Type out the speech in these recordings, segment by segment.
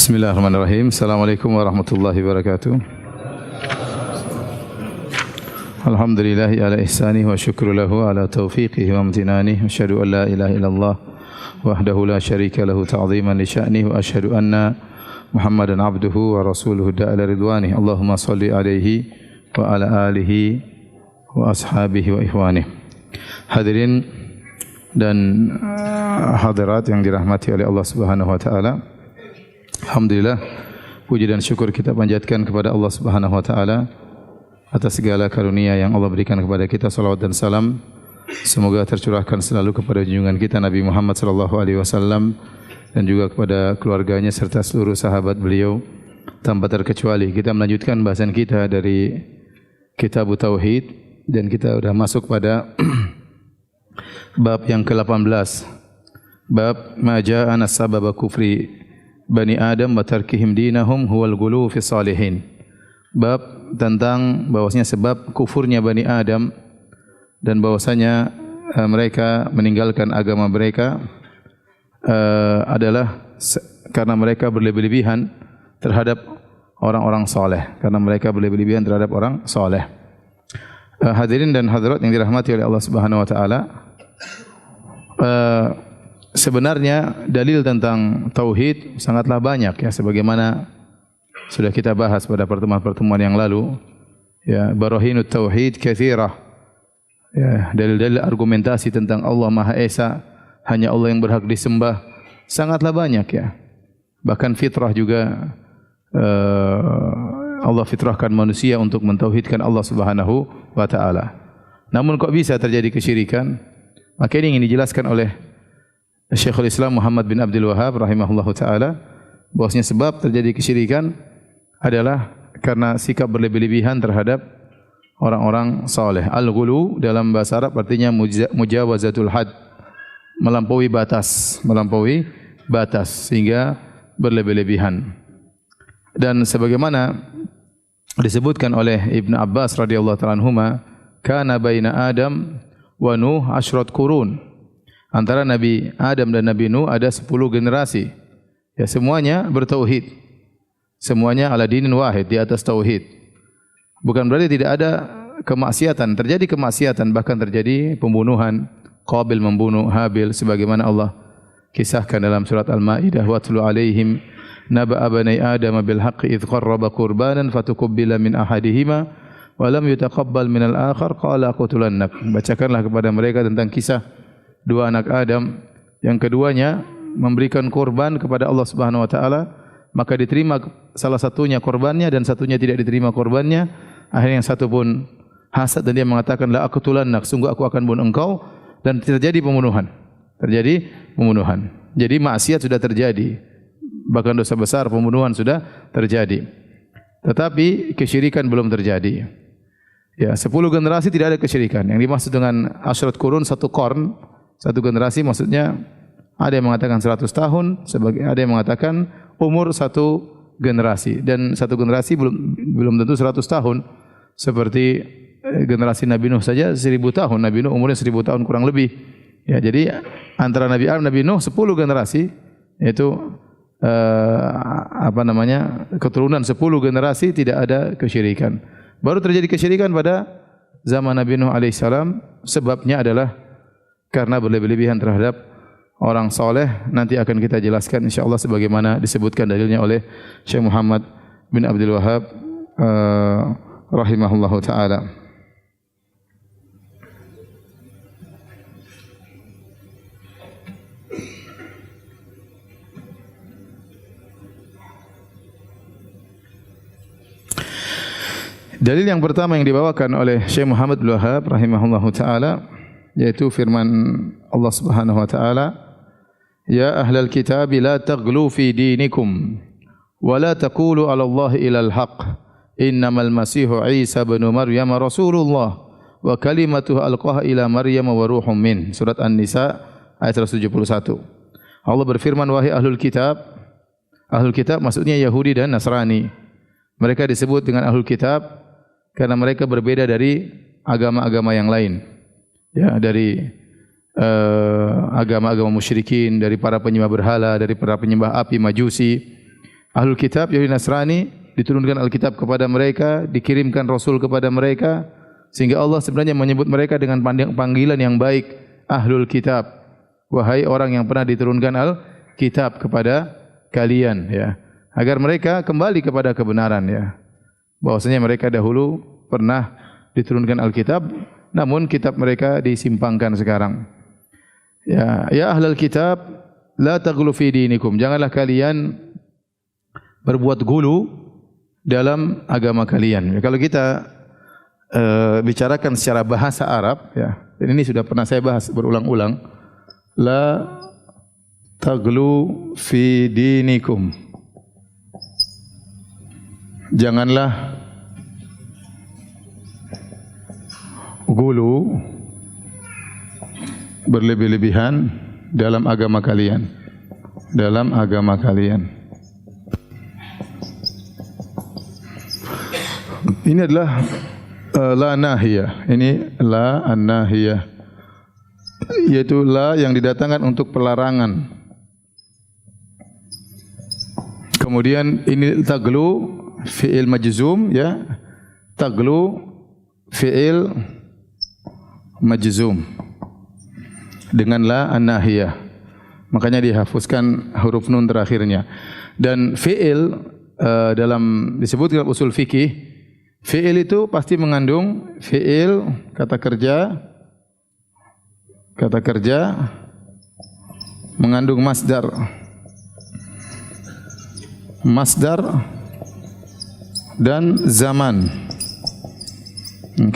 Bismillahirrahmanirrahim. Assalamualaikum warahmatullahi wabarakatuh. Alhamdulillahi ala ihsanihi wa syukru lahu ala taufiqihi wa amtinanihi. Asyhadu an la ilaha illallah wahdahu la syarika lahu ta'ziman li sya'nihi wa asyhadu anna Muhammadan abduhu wa rasuluhu da'ala ridwanihi. Allahumma salli alaihi wa ala alihi wa ashabihi wa ikhwanihi. Hadirin dan hadirat yang dirahmati oleh Allah Subhanahu wa taala. Alhamdulillah, puji dan syukur kita panjatkan kepada Allah Subhanahu wa taala atas segala karunia yang Allah berikan kepada kita. Salawat dan salam semoga tercurahkan selalu kepada junjungan kita Nabi Muhammad sallallahu alaihi wasallam dan juga kepada keluarganya serta seluruh sahabat beliau tanpa terkecuali. Kita melanjutkan bahasan kita dari Kitab Tauhid dan kita sudah masuk pada bab yang ke-18. Bab ma jaa'a sababa kufri Bani Adam wa tarkihim dinahum huwal ghulu fi salihin. Bab tentang bahwasanya sebab kufurnya Bani Adam dan bahwasanya mereka meninggalkan agama mereka adalah karena mereka berlebih-lebihan terhadap orang-orang saleh, karena mereka berlebih-lebihan terhadap orang saleh. Hadirin dan hadirat yang dirahmati oleh Allah Subhanahu wa taala, sebenarnya dalil tentang tauhid sangatlah banyak ya, sebagaimana sudah kita bahas pada pertemuan-pertemuan yang lalu. Ya, barahinut tauhid katsirah. Ya, dalil-dalil argumentasi tentang Allah Maha Esa, hanya Allah yang berhak disembah, sangatlah banyak ya. Bahkan fitrah juga Allah fitrahkan manusia untuk mentauhidkan Allah Subhanahu wa taala. Namun kok bisa terjadi kesyirikan? Maka ini ingin dijelaskan oleh Syekhul Islam Muhammad bin Abdul Wahhab rahimahullahu taala, bahwasanya sebab terjadi kesyirikan adalah karena sikap berlebih-lebihan terhadap orang-orang saleh. Al-ghulu dalam bahasa Arab artinya mujawazatul had, melampaui batas sehingga berlebih-lebihan. Dan sebagaimana disebutkan oleh Ibnu Abbas radhiyallahu ta'ala anhuma, kana baina Adam wa Nuh 10 qurun. Antara Nabi Adam dan Nabi Nuh ada 10 generasi. Ya, semuanya bertauhid. Semuanya ala dinin wahid, di atas tauhid. Bukan berarti tidak ada kemaksiatan. Terjadi kemaksiatan, bahkan terjadi pembunuhan. Qabil membunuh Habil sebagaimana Allah kisahkan dalam surat Al-Maidah, watlu alaihim naba'a bani Adam bil haqqi idh qarraba qurbanan fatuqabbala min ahadihima wa lam yutaqabbal min al-akhar qala aqtulannak. Bacakanlah kepada mereka tentang kisah dua anak Adam, yang keduanya memberikan korban kepada Allah Subhanahu wa taala, maka diterima salah satunya korbannya dan satunya tidak diterima korbannya. Akhirnya yang satu pun hasad dan dia mengatakan la aqtulannak, sungguh aku akan bunuh engkau, dan terjadi pembunuhan. Jadi maksiat sudah terjadi. Bahkan dosa besar pembunuhan sudah terjadi. Tetapi kesyirikan belum terjadi. Ya, 10 generasi tidak ada kesyirikan. Yang dimaksud dengan asyrat qurun, satu generasi maksudnya ada yang mengatakan 100 tahun, ada yang mengatakan umur satu generasi, dan satu generasi belum tentu 100 tahun. Seperti generasi Nabi Nuh saja 1000 tahun, Nabi Nuh umurnya 1000 tahun kurang lebih. Ya, jadi antara Nabi Adam, Nabi Nuh 10 generasi, yaitu keturunan 10 generasi tidak ada kesyirikan. Baru terjadi kesyirikan pada zaman Nabi Nuh alaihissalam. Sebabnya adalah karena berlebih-lebihan terhadap orang soleh. Nanti akan kita jelaskan insyaAllah sebagaimana disebutkan dalilnya oleh Syekh Muhammad bin Abdul Wahhab rahimahullahu ta'ala. Dalil yang pertama yang dibawakan oleh Syekh Muhammad bin Wahhab rahimahullahu ta'ala, yaitu firman Allah Subhanahu wa taala, ya ahlal kitab la taghlu fi dinikum wa la taqulu 'ala Allah illa al-haq innamal masihu Isa ibn Maryam rasulullah wa kalimatuhu alqaha ila Maryam wa ruhum min. Surat An-Nisa ayat 171. Allah berfirman, wahai ahlul kitab. Ahlul kitab maksudnya Yahudi dan Nasrani. Mereka disebut dengan ahlul kitab karena mereka berbeda dari agama-agama yang lain. Ya, dari agama-agama musyrikin, dari para penyembah berhala, dari para penyembah api Majusi. Ahlul kitab Yahudi Nasrani diturunkan Alkitab kepada mereka, dikirimkan Rasul kepada mereka, sehingga Allah sebenarnya menyebut mereka dengan panggilan yang baik, Ahlul kitab. Wahai orang yang pernah diturunkan Alkitab kepada kalian, ya, agar mereka kembali kepada kebenaran, ya. Bahwasanya mereka dahulu pernah diturunkan Alkitab, namun kitab mereka disimpangkan sekarang. Ya ahlul kitab, la taghlu fi dinikum. Janganlah kalian berbuat gulu dalam agama kalian. Kalau kita bicarakan secara bahasa Arab, ya, dan ini sudah pernah saya bahas berulang-ulang, la taghlu fi dinikum. Janganlah gulu, berlebih-lebihan dalam agama kalian. Dalam agama kalian. Ini adalah la nahiyah. Ini la an-nahiyah, yaitu la yang didatangkan untuk pelarangan. Kemudian ini taglu fi'il majzum, ya. Taglu fi'il majzum dengan la an-nahiyah. Makanya dihapuskan huruf nun terakhirnya. Dan fi'il dalam disebut dalam usul fikih, fi'il itu pasti mengandung fi'il kata kerja mengandung masdar dan zaman.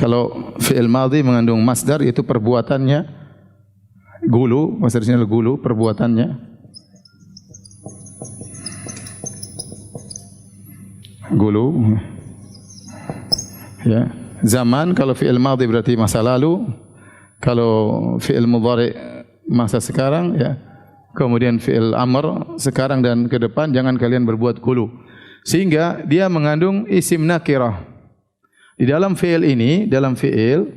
Kalau fi'il madhi mengandung masdar, yaitu perbuatannya, gulu, masdarnya gulu, perbuatannya. Gulu. Ya. Zaman kalau fi'il madhi berarti masa lalu, kalau fi'il mudhari masa sekarang, ya. Kemudian fi'il amr sekarang dan ke depan, jangan kalian berbuat gulu. Sehingga dia mengandung isim nakirah. Di dalam fi'il ini, dalam fi'il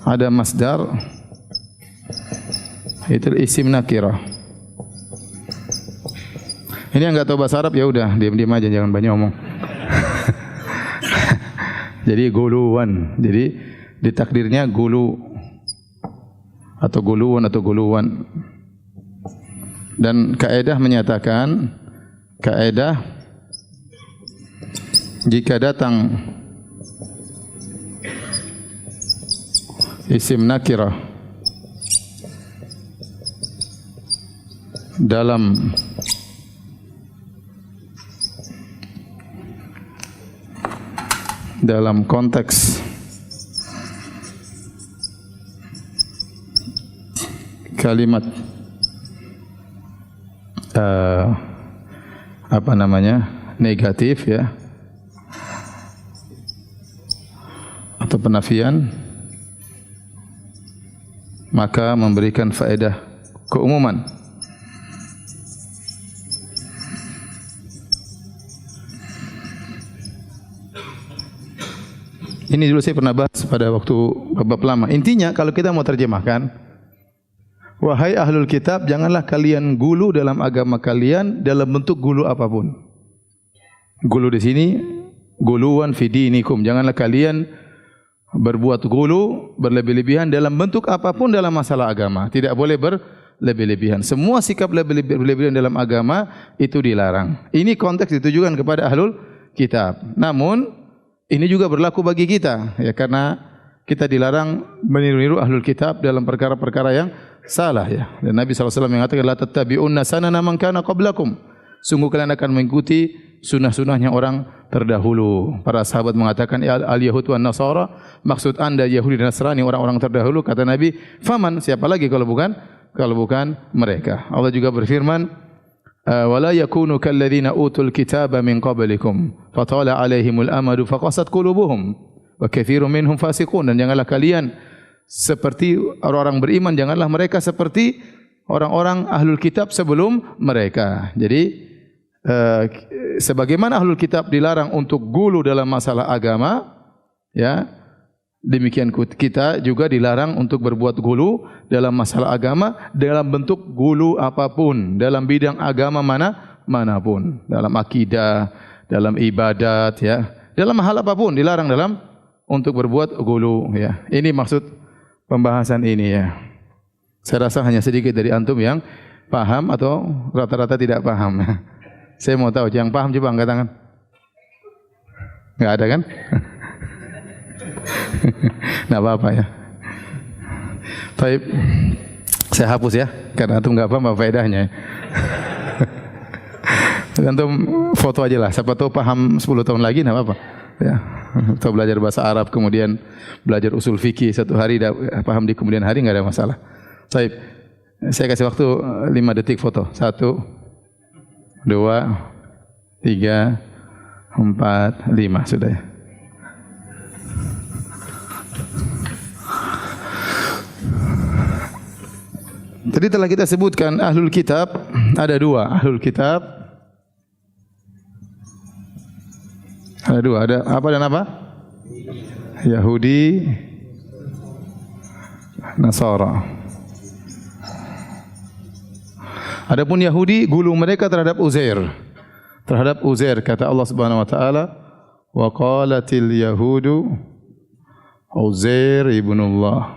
ada masdar, itu isim nakirah. Ini yang enggak tahu bahasa Arab, ya udah diam-diam aja, jangan banyak ngomong. Jadi guluwan. Jadi ditakdirnya gulu atau guluwan. Dan kaidah menyatakan, jika datang isim nakirah dalam konteks kalimat negatif, ya, atau penafian, maka memberikan faedah keumuman. Ini dulu saya pernah bahas pada waktu bab lama. Intinya kalau kita mau terjemahkan, wahai ahlul kitab, janganlah kalian gulu dalam agama kalian dalam bentuk gulu apapun. Gulu di sini, guluwan fi dinikum. Janganlah kalian berbuat gulu, berlebih-lebihan dalam bentuk apapun dalam masalah agama. Tidak boleh berlebih-lebihan. Semua sikap berlebih-lebihan dalam agama itu dilarang. Ini konteks ditujukan kepada ahlul kitab. Namun ini juga berlaku bagi kita, ya, karena kita dilarang meniru-niru ahlul kitab dalam perkara-perkara yang salah, ya. Dan Nabi SAW mengatakan, la tattabi'unna sanana man kana qablakum. Sungguh kalian akan mengikuti sunnah-sunnahnya orang terdahulu. Para sahabat mengatakan, al-Yahud wan Nasara, maksud Anda Yahudi dan Nasrani, orang-orang terdahulu. Kata Nabi, faman, siapa lagi kalau bukan mereka. Allah juga berfirman, wala yakunu kalladzina utul kitaba min qablikum fatala alaihimul amadu faqasat qulubuhum wa katsirun minhum fasiqun. Dan janganlah kalian seperti orang-orang beriman, janganlah mereka seperti orang-orang ahlul kitab sebelum mereka. Jadi sebagaimana ahlul kitab dilarang untuk gulu dalam masalah agama, ya, demikian kita juga dilarang untuk berbuat gulu dalam masalah agama dalam bentuk gulu apapun dalam bidang agama manapun, dalam akidah, dalam ibadat, ya, dalam hal apapun dilarang dalam untuk berbuat ghulu, ya. Ini maksud pembahasan ini, ya. Saya rasa hanya sedikit dari antum yang paham atau rata-rata tidak paham. Saya mau tahu yang paham, coba angkat tangan. Enggak ada kan? Enggak apa-apa, ya. Baik. Saya hapus, ya, karena antum enggak paham apa faedahnya. Antum foto aja lah, siapa tahu paham 10 tahun lagi, enggak apa-apa. Ya. Atau belajar bahasa Arab, kemudian belajar usul fikih, satu hari paham di kemudian hari, enggak ada masalah. Baik. Saya kasih waktu 5 detik foto. 1, 2, 3, 4, 5, sudah, ya. Tadi telah kita sebutkan ahlul kitab, ada 2 ahlul kitab. Ada 2, ada apa dan apa? Yahudi, Nasara. Adapun Yahudi, gulu mereka terhadap Uzair. Terhadap Uzair, kata Allah Subhanahu wa taala, wa qalatil yahudu Uzair ibnullah.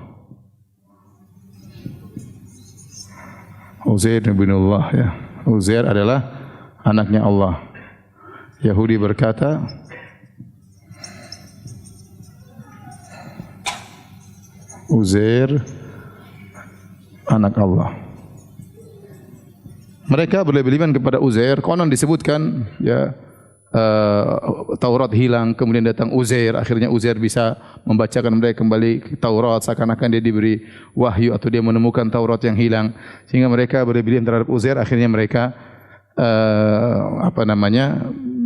Uzair ibnullah, ya. Uzair adalah anaknya Allah. Yahudi berkata, Uzair anak Allah. Mereka berlebihan kepada Uzair. Konon disebutkan, ya, Taurat hilang, kemudian datang Uzair. Akhirnya Uzair bisa membacakan mereka kembali Taurat, seakan-akan dia diberi wahyu atau dia menemukan Taurat yang hilang. Sehingga mereka berlebihan terhadap Uzair. Akhirnya mereka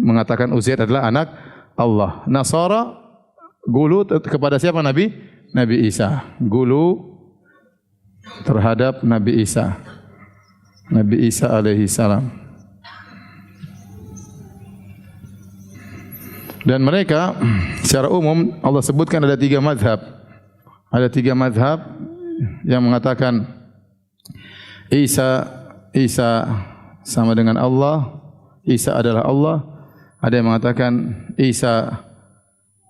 mengatakan Uzair adalah anak Allah. Nasara gulu kepada siapa? Nabi Isa. Gulu terhadap Nabi Isa. Nabi Isa alaihi salam. Dan mereka secara umum Allah sebutkan ada 3 mazhab. Ada 3 mazhab yang mengatakan Isa sama dengan Allah, Isa adalah Allah. Ada yang mengatakan Isa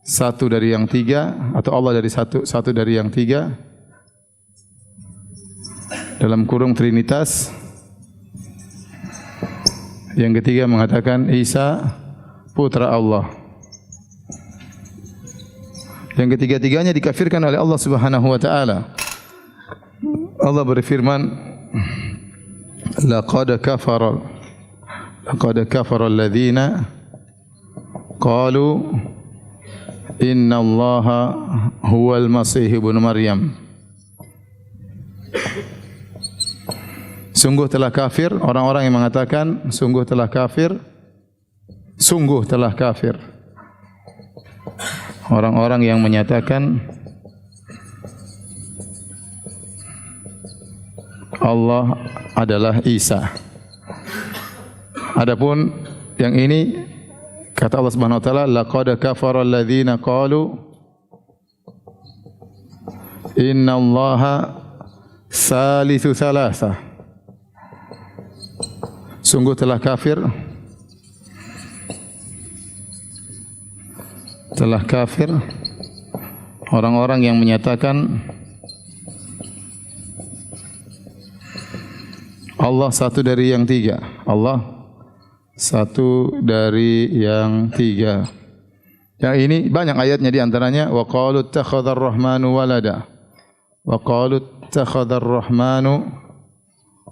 satu dari yang 3 atau Allah dari satu dari yang 3. Dalam kurung Trinitas. Yang ketiga mengatakan Isa putra Allah. Yang ketiga-tiganya dikafirkan oleh Allah Subhanahu wa taala. Allah berfirman, laqad kafara alladhina qalu inna Allaha huwal Masih ibnu Maryam. Sungguh telah kafir orang-orang yang mengatakan sungguh telah kafir orang-orang yang menyatakan Allah adalah Isa. Adapun yang ini kata Allah Subhanahu wa taala, laqad kafara alladhina qalu inna Allaha salisu salasa. Sungguh telah kafir orang-orang yang menyatakan Allah satu dari yang 3. Allah satu dari yang 3. Yang ini banyak ayatnya, di antaranya wa qalu ittakhadhar rahmanu walada. Wa qalu ittakhadhar rahmanu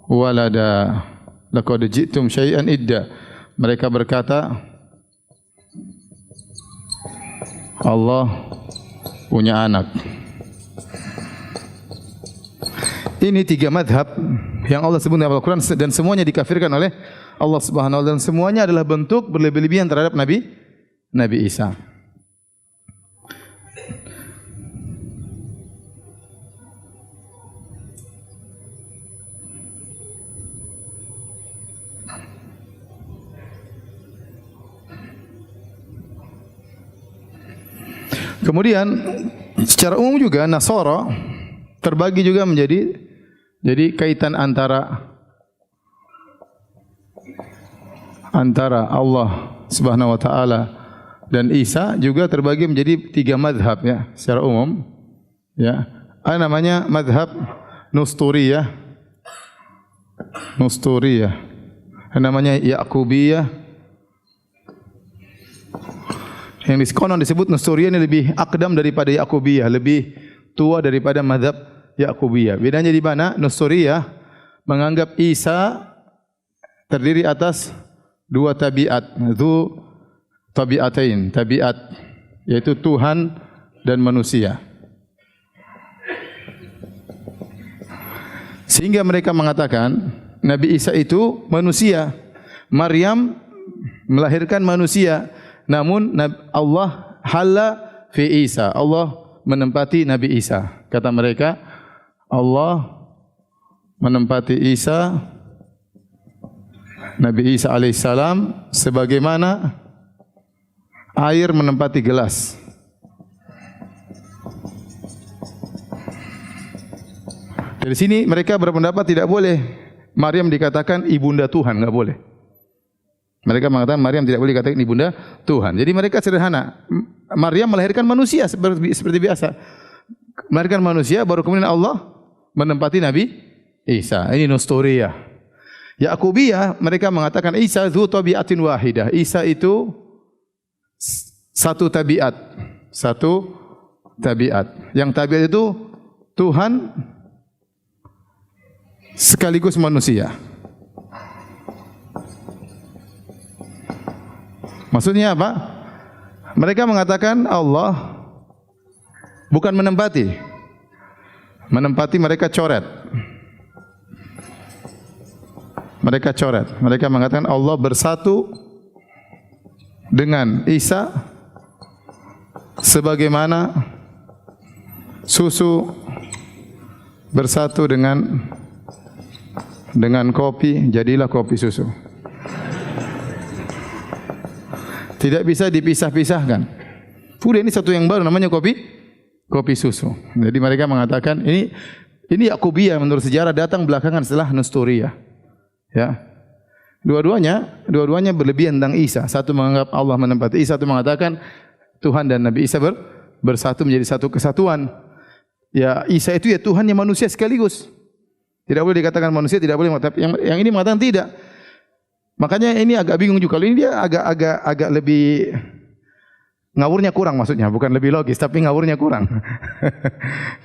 walada. Laqad ji'tum syai'an idda. Mereka berkata Allah punya anak. Ini 3 madhab yang Allah sebut dalam Al-Quran dan semuanya dikafirkan oleh Allah Subhanahu wa taala, dan semuanya adalah bentuk berlebih-lebihan terhadap Nabi Isa. Kemudian secara umum juga Nasara terbagi juga jadi kaitan antara antara Allah Subhanahu wa taala dan Isa juga terbagi menjadi 3 mazhab ya secara umum ya. Ada namanya mazhab Nusturiyah. Ada namanya Ya'qubiyah. Yang konon disebut Nusturiyah ini lebih akdam daripada Ya'qubiyah, lebih tua daripada mazhab Ya'qubiyah. Bedanya di mana? Nusturiyah menganggap Isa terdiri atas 2 tabiat, dzu tabiatain, tabiat yaitu Tuhan dan manusia. Sehingga mereka mengatakan Nabi Isa itu manusia. Maryam melahirkan manusia, namun Allah halla fi Isa. Allah menempati Nabi Isa. Kata mereka, Allah menempati Isa, Nabi Isa alaihissalam sebagaimana air menempati gelas. Dari sini mereka berpendapat tidak boleh Maryam dikatakan ibunda Tuhan, enggak boleh. Mereka mengatakan Maryam tidak boleh dikatakan ibunda Tuhan. Jadi mereka sederhana. Maryam melahirkan manusia seperti biasa. Melahirkan manusia baru kemudian Allah menempati Nabi Isa. Ini Nusturiyah. Ya'qubiyah mereka mengatakan Isa dzu tabiatin wahidah. Isa itu satu tabiat. Yang tabiat itu Tuhan sekaligus manusia. Maksudnya apa? Mereka mengatakan Allah bukan menempati. Menempati mereka coret. Mereka mengatakan Allah bersatu dengan Isa sebagaimana susu bersatu dengan kopi, jadilah kopi susu. Tidak bisa dipisah-pisahkan. Sudah ini satu yang baru namanya kopi susu. Jadi mereka mengatakan ini Ya'qubiyah menurut sejarah datang belakangan setelah Nusturiyah. Ya. Dua-duanya berlebihan tentang Isa. Satu menganggap Allah menempati Isa, satu mengatakan Tuhan dan Nabi Isa bersatu menjadi satu kesatuan. Ya, Isa itu ya Tuhan yang manusia sekaligus. Tidak boleh dikatakan manusia, tidak boleh, tapi yang ini mengatakan tidak. Makanya ini agak bingung juga. Kalau ini dia agak lebih ngawurnya kurang maksudnya, bukan lebih logis tapi ngawurnya kurang.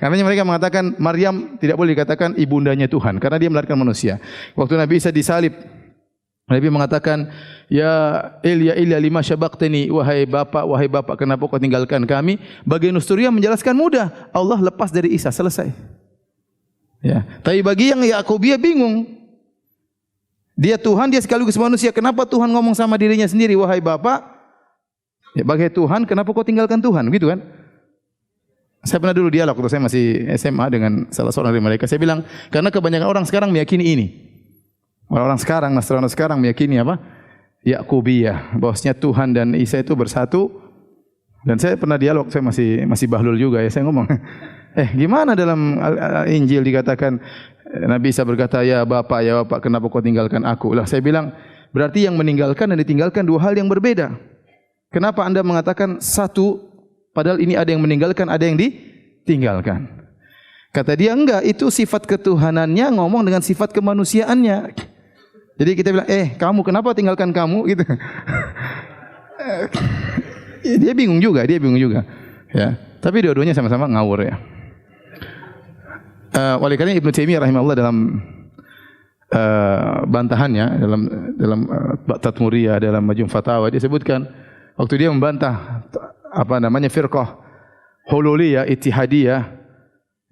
Karena mereka mengatakan Maryam tidak boleh dikatakan ibundanya Tuhan karena dia melahirkan manusia. Waktu Nabi Isa disalib, Nabi mengatakan, "Ya Ilya lima syabaqtani, wahai bapak, kenapa kau tinggalkan kami?" Bagi Nusturiyah menjelaskan mudah, Allah lepas dari Isa, selesai. Ya, tapi bagi yang Ya'qubiyah bingung. Dia Tuhan, dia sekaligus manusia. Kenapa Tuhan ngomong sama dirinya sendiri, wahai Bapak? Ya, bagi Tuhan, kenapa kau tinggalkan Tuhan? Gitu kan? Saya pernah dulu dialog waktu saya masih SMA dengan salah seorang dari mereka. Saya bilang, karena kebanyakan orang sekarang meyakini ini. Orang-orang sekarang, Nasrani sekarang meyakini apa? Ya'qubiyah, bahwasanya Tuhan dan Isa itu bersatu. Dan saya pernah dialog, saya masih bahlul juga ya. Saya ngomong, gimana dalam Injil dikatakan Nabi Isa berkata, ya Bapak, kenapa kau tinggalkan aku? Lah saya bilang, berarti yang meninggalkan dan ditinggalkan dua hal yang berbeda. Kenapa Anda mengatakan satu, padahal ini ada yang meninggalkan, ada yang ditinggalkan? Kata dia, enggak, itu sifat ketuhanannya ngomong dengan sifat kemanusiaannya. Jadi kita bilang, kamu kenapa tinggalkan kamu? Gitu. Dia bingung juga. Ya. Tapi dua-duanya sama-sama ngawur ya. Oleh karena Ibnu Taimiyah rahimahullah dalam bantahannya dalam Tatmuriyah, dalam Majmu' Fatawa, dia sebutkan waktu dia membantah firqah Hululiyah, Ittihadiyah,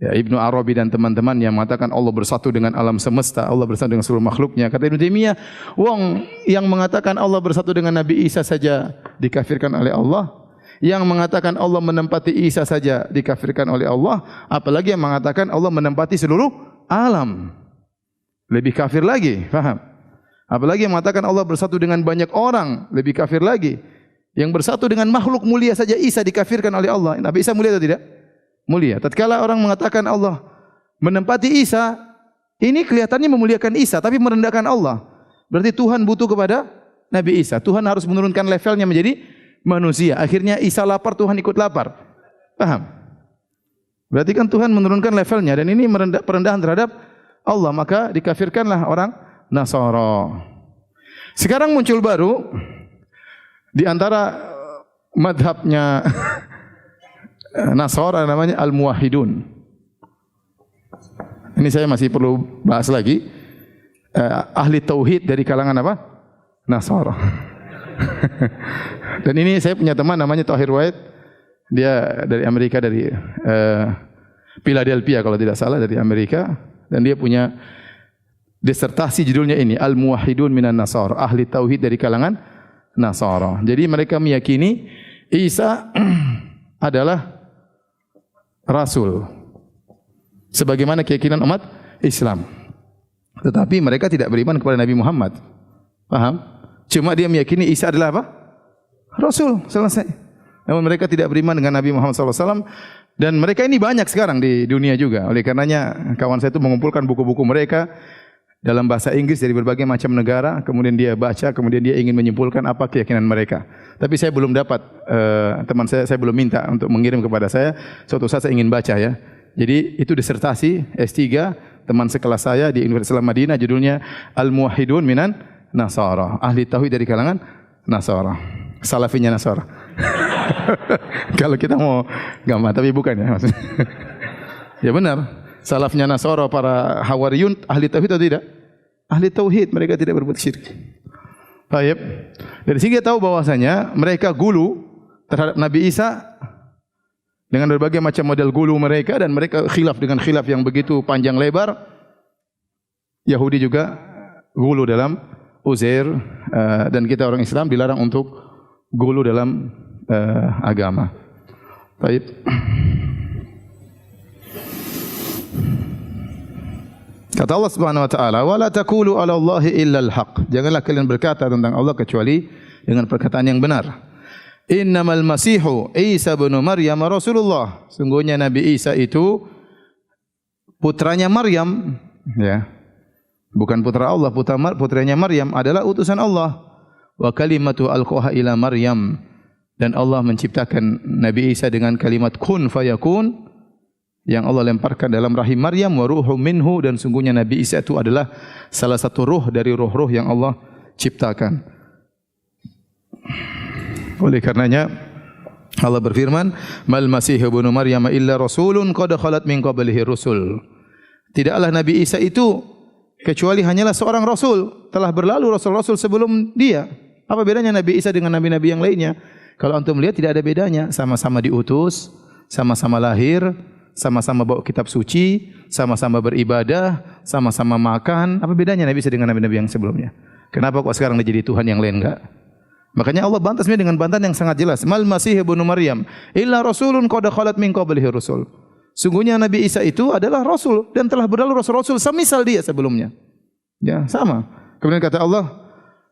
ya, Ibnu Arabi dan teman-teman yang mengatakan Allah bersatu dengan alam semesta, Allah bersatu dengan seluruh makhluknya. Kata Ibnu Taimiyah, wong yang mengatakan Allah bersatu dengan Nabi Isa saja dikafirkan oleh Allah, yang mengatakan Allah menempati Isa saja dikafirkan oleh Allah, apalagi yang mengatakan Allah menempati seluruh alam. Lebih kafir lagi, faham? Apalagi yang mengatakan Allah bersatu dengan banyak orang, lebih kafir lagi. Yang bersatu dengan makhluk mulia saja Isa dikafirkan oleh Allah. Nabi Isa mulia atau tidak? Mulia. Tatkala orang mengatakan Allah menempati Isa, ini kelihatannya memuliakan Isa tapi merendahkan Allah. Berarti Tuhan butuh kepada Nabi Isa. Tuhan harus menurunkan levelnya menjadi manusia. Akhirnya Isa lapar, Tuhan ikut lapar. Paham? Berarti kan Tuhan menurunkan levelnya dan ini perendahan terhadap Allah, maka dikafirkanlah orang Nasara. Sekarang muncul baru di antara madhabnya Nasara namanya Al-Muwahhidun. Ini saya masih perlu bahas lagi. Ahli tauhid dari kalangan apa? Nasara. Dan ini saya punya teman namanya Tahir Wahid. Dia dari Amerika, dari Philadelphia kalau tidak salah, dari Amerika, dan dia punya disertasi judulnya ini Al-Muwahhidun minan Nasara, ahli tauhid dari kalangan Nasara. Jadi mereka meyakini Isa adalah rasul sebagaimana keyakinan umat Islam. Tetapi mereka tidak beriman kepada Nabi Muhammad. Paham? Cuma dia meyakini Isa adalah apa? Rasul, selesai. Namun mereka tidak beriman dengan Nabi Muhammad SAW. Dan mereka ini banyak sekarang di dunia juga. Oleh karenanya kawan saya itu mengumpulkan buku-buku mereka dalam bahasa Inggris dari berbagai macam negara. Kemudian dia baca, kemudian dia ingin menyimpulkan apa keyakinan mereka. Tapi saya belum dapat, teman saya belum minta untuk mengirim kepada saya. Suatu saat saya ingin baca ya. Jadi itu disertasi S3 teman sekelas saya di Universitas Madinah, judulnya Al-Muwahhidun minan Nasara, ahli tauhid dari kalangan Nasara, salafinya Nasara. Kalau kita mau gambar, tapi bukan ya maksudnya. Ya benar, salafnya Nasara, para Hawariyun ahli tauhid atau tidak? Ahli tauhid, mereka tidak berbuat syirik. Baik. Dari sini kita tahu bahwasanya mereka gulu terhadap Nabi Isa dengan berbagai macam model gulu mereka, dan mereka khilaf dengan khilaf yang begitu panjang lebar. Yahudi juga gulu dalam Uzair, dan kita orang Islam dilarang untuk gulu dalam agama. Baik. Kata Allah Subhanahu wa taala, "Wa la taqulu 'ala Allahi illa al-haq." Janganlah kalian berkata tentang Allah kecuali dengan perkataan yang benar. Innamal Masihu Isa bin Maryam Rasulullah. Sungguhnya Nabi Isa itu putranya Maryam, ya. Bukan putra Allah, putranya Maryam adalah utusan Allah. Wa kalimatu alqaha ila Maryam, dan Allah menciptakan Nabi Isa dengan kalimat kun fayakun yang Allah lemparkan dalam rahim Maryam, wa ruhum minhu, dan sungguhnya Nabi Isa itu adalah salah satu ruh dari ruh-ruh yang Allah ciptakan. Oleh karenanya Allah berfirman, "Mal Masih ibnu Maryam illa rasulun qad khalat min qablihi rusul." Tidaklah Nabi Isa itu kecuali hanyalah seorang rasul, telah berlalu rasul-rasul sebelum dia. Apa bedanya Nabi Isa dengan nabi-nabi yang lainnya? Kalau antum melihat tidak ada bedanya, sama-sama diutus, sama-sama lahir, sama-sama bawa kitab suci, sama-sama beribadah, sama-sama makan. Apa bedanya Nabi Isa dengan nabi-nabi yang sebelumnya? Kenapa kok sekarang dia jadi Tuhan yang lain enggak? Makanya Allah bantasnya dengan bantahan yang sangat jelas. Mal Masih ibnu Maryam illa rasulun qad khalat min qablihi rusul. Sungguhnya Nabi Isa itu adalah rasul dan telah berlalu rasul-rasul semisal dia sebelumnya. Ya, sama. Kemudian kata Allah,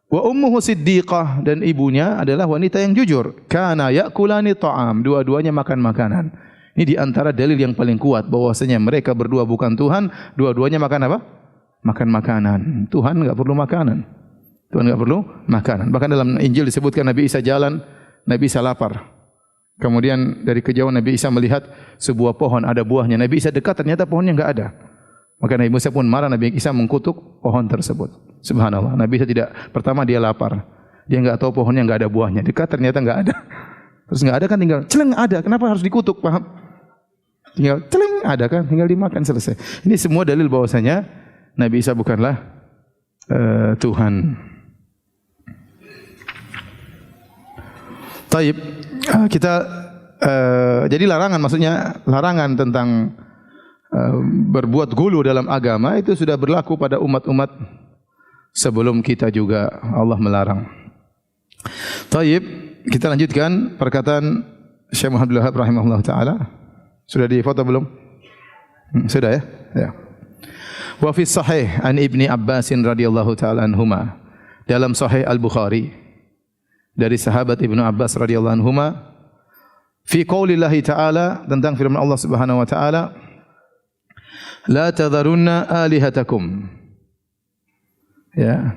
wa ummuhu siddiqah, dan ibunya adalah wanita yang jujur. Kana ya'kulani ta'am, dua-duanya makan makanan. Ini di antara dalil yang paling kuat bahwasanya mereka berdua bukan Tuhan, dua-duanya makan apa? Makan makanan. Tuhan enggak perlu makanan. Tuhan enggak perlu makanan. Bahkan dalam Injil disebutkan Nabi Isa jalan, Nabi Isa lapar. Kemudian dari kejauhan Nabi Isa melihat sebuah pohon ada buahnya. Nabi Isa dekat, ternyata pohonnya enggak ada. Maka Nabi Musa pun marah, Nabi Isa mengkutuk pohon tersebut. Subhanallah. Nabi Isa tidak, pertama dia lapar. Dia enggak tahu pohonnya enggak ada buahnya. Dekat ternyata enggak ada. Terus enggak ada kan tinggal celeng ada. Kenapa harus dikutuk? Paham? Tinggal celeng ada kan, tinggal dimakan, selesai. Ini semua dalil bahwasanya Nabi Isa bukanlah Tuhan. Taib, kita jadi larangan, maksudnya larangan tentang berbuat gulu dalam agama itu sudah berlaku pada umat-umat sebelum kita juga. Allah melarang. Taib, kita lanjutkan perkataan Syekh Muhammad Wahab rahimahullah taala. Sudah difoto belum? Sudah ya? Ya. Wa fi sahih an Ibni Abbas radhiyallahu taala anhuma. Dalam Sahih Al-Bukhari dari sahabat Ibnu Abbas radhiyallahu anhuma, fi qaulillahi ta'ala, tentang firman Allah Subhanahu wa taala, la tadharunna alihatakum. Ya.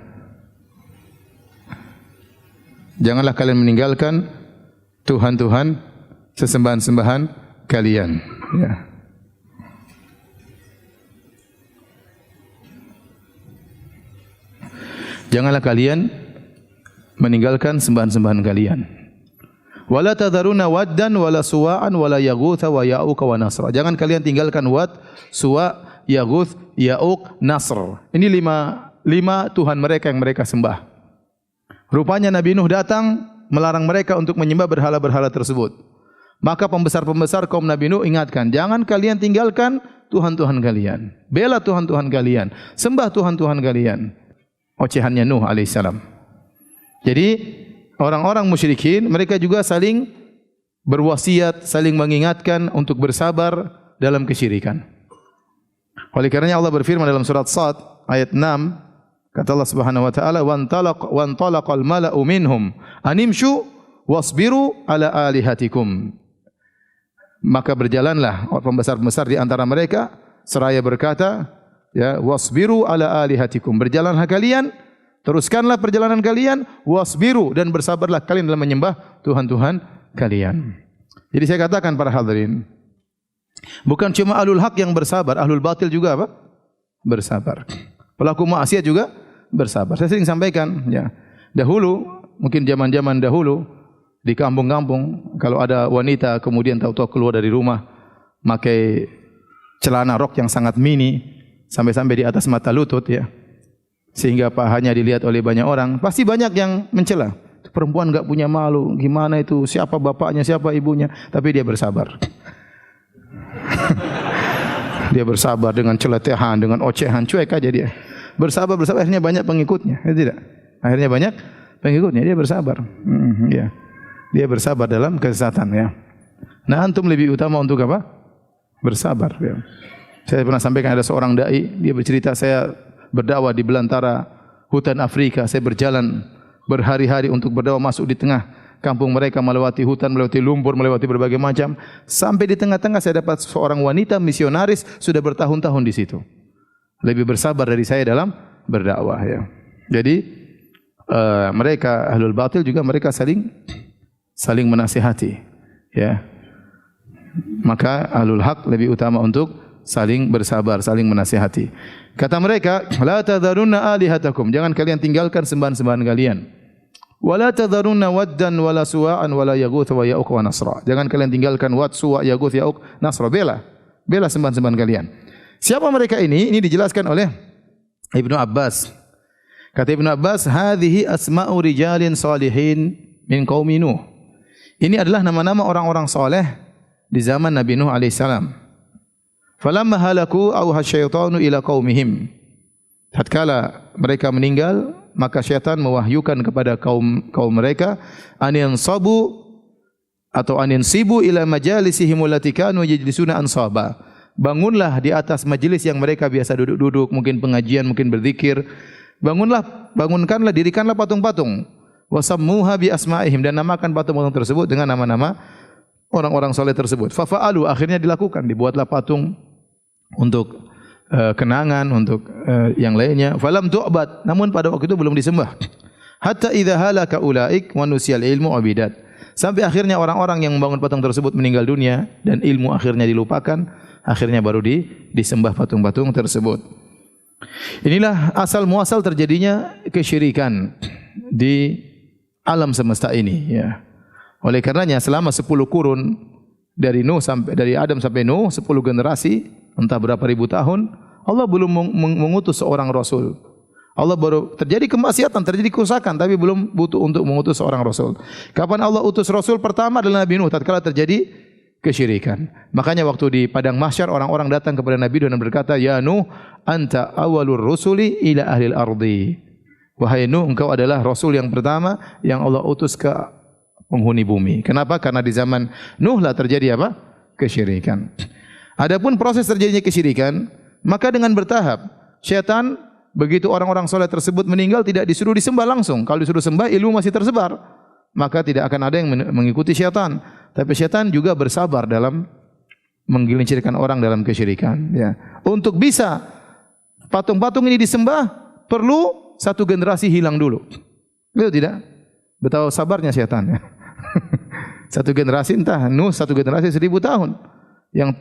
Janganlah kalian meninggalkan Tuhan-Tuhan sesembahan-sembahan kalian. Ya. Janganlah kalian meninggalkan sembahan-sembahan kalian. Wala tadharuna waddan wala suwa'an wala yaghutha wa ya'uq wa nasra. Jangan kalian tinggalkan Wad, Suwa', Yaghuth, Ya'uq, Nasr. Ini lima Tuhan mereka yang mereka sembah. Rupanya Nabi Nuh datang melarang mereka untuk menyembah berhala-berhala tersebut. Maka pembesar-pembesar kaum Nabi Nuh ingatkan, jangan kalian tinggalkan Tuhan-Tuhan kalian. Bela Tuhan-Tuhan kalian. Sembah Tuhan-Tuhan kalian. Ocehannya Nuh alaihissalam. Jadi orang-orang musyrikin mereka juga saling berwasiat, saling mengingatkan untuk bersabar dalam kesyirikan. Oleh karenanya Allah berfirman dalam surat Sad ayat 6, kata Allah Subhanahu wa taala, "Wantalaqal mala'u minhum animshu wasbiru ala alihatikum." Maka berjalanlah pembesar-pembesar di antara mereka seraya berkata, ya, wasbiru ala alihatikum. Berjalanlah kalian, teruskanlah perjalanan kalian, wasbiru, dan bersabarlah kalian dalam menyembah Tuhan-Tuhan kalian. Jadi saya katakan para hadirin, bukan cuma ahlul haq yang bersabar, ahlul batil juga apa? Bersabar. Pelaku maksiat juga bersabar. Saya sering sampaikan, ya. Dahulu, mungkin zaman-zaman dahulu di kampung-kampung, kalau ada wanita kemudian tahu-tahu keluar dari rumah pakai celana rok yang sangat mini sampai-sampai di atas mata lutut, ya. Sehingga pahanya dilihat oleh banyak orang, pasti banyak yang mencela. Perempuan enggak punya malu, gimana itu? Siapa bapaknya, siapa ibunya? Tapi dia bersabar. Dia bersabar dengan celotehan, dengan ocehan, cuek aja dia. Bersabar, akhirnya banyak pengikutnya. Tidak? Akhirnya banyak pengikutnya, dia bersabar. Ya. Dia bersabar dalam kesesatan, ya. Nah, antum lebih utama untuk apa? Bersabar, ya. Saya pernah sampaikan ada seorang dai, dia bercerita, saya berdakwah di belantara hutan Afrika, saya berjalan berhari-hari untuk berdakwah masuk di tengah kampung mereka, melewati hutan, melewati lumpur, melewati berbagai macam. Sampai di tengah-tengah saya dapat seorang wanita misionaris sudah bertahun-tahun di situ. Lebih bersabar dari saya dalam berdakwah, ya. Jadi mereka ahlul batil juga mereka saling menasihati, ya. Maka ahlul haq lebih utama untuk saling bersabar, saling menasihati. Kata mereka, la tadharunna alihatakum, jangan kalian tinggalkan sembahan-sembahan kalian. Wala tadharunna waddan wala suwa'an wala yaghuth wa ya'uq wa nasra. Jangan kalian tinggalkan wad, suwa', yaghuth, ya'uq, nasra. Bela sembahan-sembahan kalian. Siapa mereka ini? Ini dijelaskan oleh Ibnu Abbas. Kata Ibnu Abbas, hadhihi asma'u rijalin salihin min qaumi Nuh. Ini adalah nama-nama orang-orang saleh di zaman Nabi Nuh alaihissalam. Falamma halaku awha syaitanu ila qaumihim. Tatkala mereka meninggal, maka syaitan mewahyukan kepada kaum mereka anin sabu atau anin sibu ila majalisihim allati kanu yajlisuna ansaba. Bangunlah di atas majelis yang mereka biasa duduk-duduk, mungkin pengajian, mungkin berzikir. Bangunkanlah, dirikanlah patung-patung. Wasammuha bi asma'ihim, dan namakan patung-patung tersebut dengan nama-nama orang-orang saleh tersebut. Fafa'alu, akhirnya dilakukan, dibuatlah patung untuk kenangan, untuk yang lainnya. Falam tu'bad, namun pada waktu itu belum disembah. Hatta idza halaka ulaik wa nusiyal ilmu abidat. Sampai akhirnya orang-orang yang membangun patung tersebut meninggal dunia dan ilmu akhirnya dilupakan, akhirnya baru disembah patung-patung tersebut. Inilah asal muasal terjadinya kesyirikan di alam semesta ini, ya. Oleh karenanya selama 10 kurun dari Adam sampai Nuh, 10 generasi, entah berapa ribu tahun, Allah belum mengutus seorang rasul. Allah baru terjadi kemaksiatan, terjadi kerusakan, tapi belum butuh untuk mengutus seorang rasul. Kapan Allah utus rasul pertama adalah Nabi Nuh, tatkala terjadi kesyirikan. Makanya waktu di padang mahsyar orang-orang datang kepada Nabi Nuh dan berkata, "Ya Nuh, anta awwalur rusuli ila ahlil ardi." Wahai Nuh, engkau adalah rasul yang pertama yang Allah utus ke penghuni bumi. Kenapa? Karena di zaman Nuh lah terjadi apa? Kesyirikan. Adapun proses terjadinya kesyirikan, maka dengan bertahap. Syaitan begitu orang-orang soleh tersebut meninggal tidak disuruh disembah langsung. Kalau disuruh sembah, ilmu masih tersebar, maka tidak akan ada yang mengikuti syaitan. Tapi syaitan juga bersabar dalam menggelincirkan orang dalam kesyirikan, ya. Untuk bisa patung-patung ini disembah, perlu satu generasi hilang dulu. Betul tidak? Betapa sabarnya setan. Ya. Satu generasi entah Nuh, satu generasi 1000 tahun.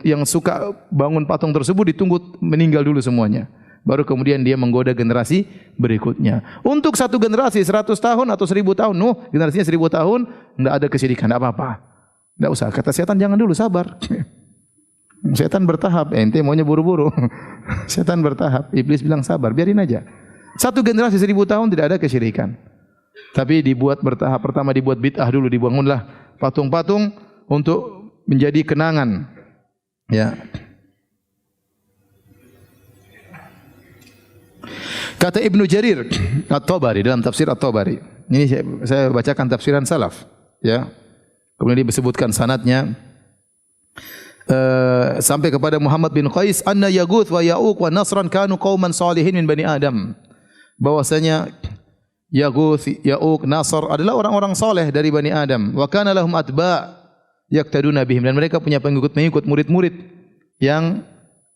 Yang suka bangun patung tersebut ditunggu meninggal dulu semuanya. Baru kemudian dia menggoda generasi berikutnya. Untuk satu generasi 100 tahun atau 1000 tahun, Nuh generasinya 1000 tahun, tidak ada kesyirikan, tidak apa-apa. Tidak usah. Kata setan jangan dulu, sabar. Setan bertahap, ente maunya buru-buru. Setan bertahap, iblis bilang sabar, biarin aja. Satu generasi 1000 tahun tidak ada kesyirikan. Tapi dibuat bertahap, pertama dibuat bid'ah dulu, dibangunlah patung-patung untuk menjadi kenangan. Ya. Kata Ibnu Jarir At-Tabari dalam tafsir At-Tabari. Ini saya bacakan tafsiran salaf, ya. Kemudian disebutkan sanadnya sampai kepada Muhammad bin Qais, anna Yaguth wa Ya'uq wa Nasran kanu qauman salihin min Bani Adam. Bahwasanya Yaguth, Ya'uq, Nasr adalah orang-orang saleh dari Bani Adam. Wa kana lahum atba' yaqtaduna bihim, dan mereka punya pengikut-pengikut, murid-murid yang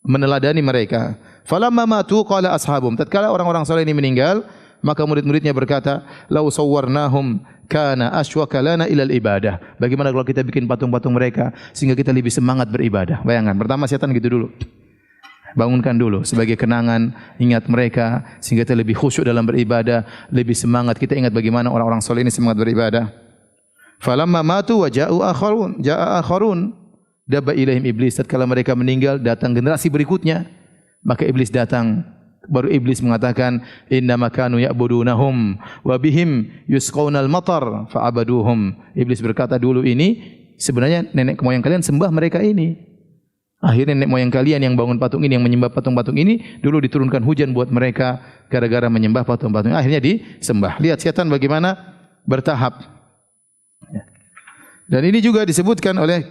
meneladani mereka. Falamma matu qala ashabum, tatkala orang-orang saleh ini meninggal, maka murid-muridnya berkata, "Lau sawwarnahum kana asywaka lana ilal ibadah." Bagaimana kalau kita bikin patung-patung mereka sehingga kita lebih semangat beribadah? Bayangkan, pertama setan gitu dulu. Bangunkan dulu sebagai kenangan, ingat mereka sehingga kita lebih khusyuk dalam beribadah, lebih semangat. Kita ingat bagaimana orang-orang saleh ini semangat beribadah. Falamma matu wa jaa akharun dabba ilaihim iblis. Tatkala mereka meninggal, datang generasi berikutnya. Maka iblis datang. Baru iblis mengatakan, innama kanu ya'budunahum wa bihim yusqaunal matar fa'abaduhum. Iblis berkata, dulu ini sebenarnya nenek moyang kalian sembah mereka ini. Akhirnya nenek moyang kalian yang bangun patung ini, yang menyembah patung-patung ini, dulu diturunkan hujan buat mereka gara-gara menyembah patung-patung. Akhirnya disembah. Lihat setan bagaimana bertahap. Dan ini juga disebutkan oleh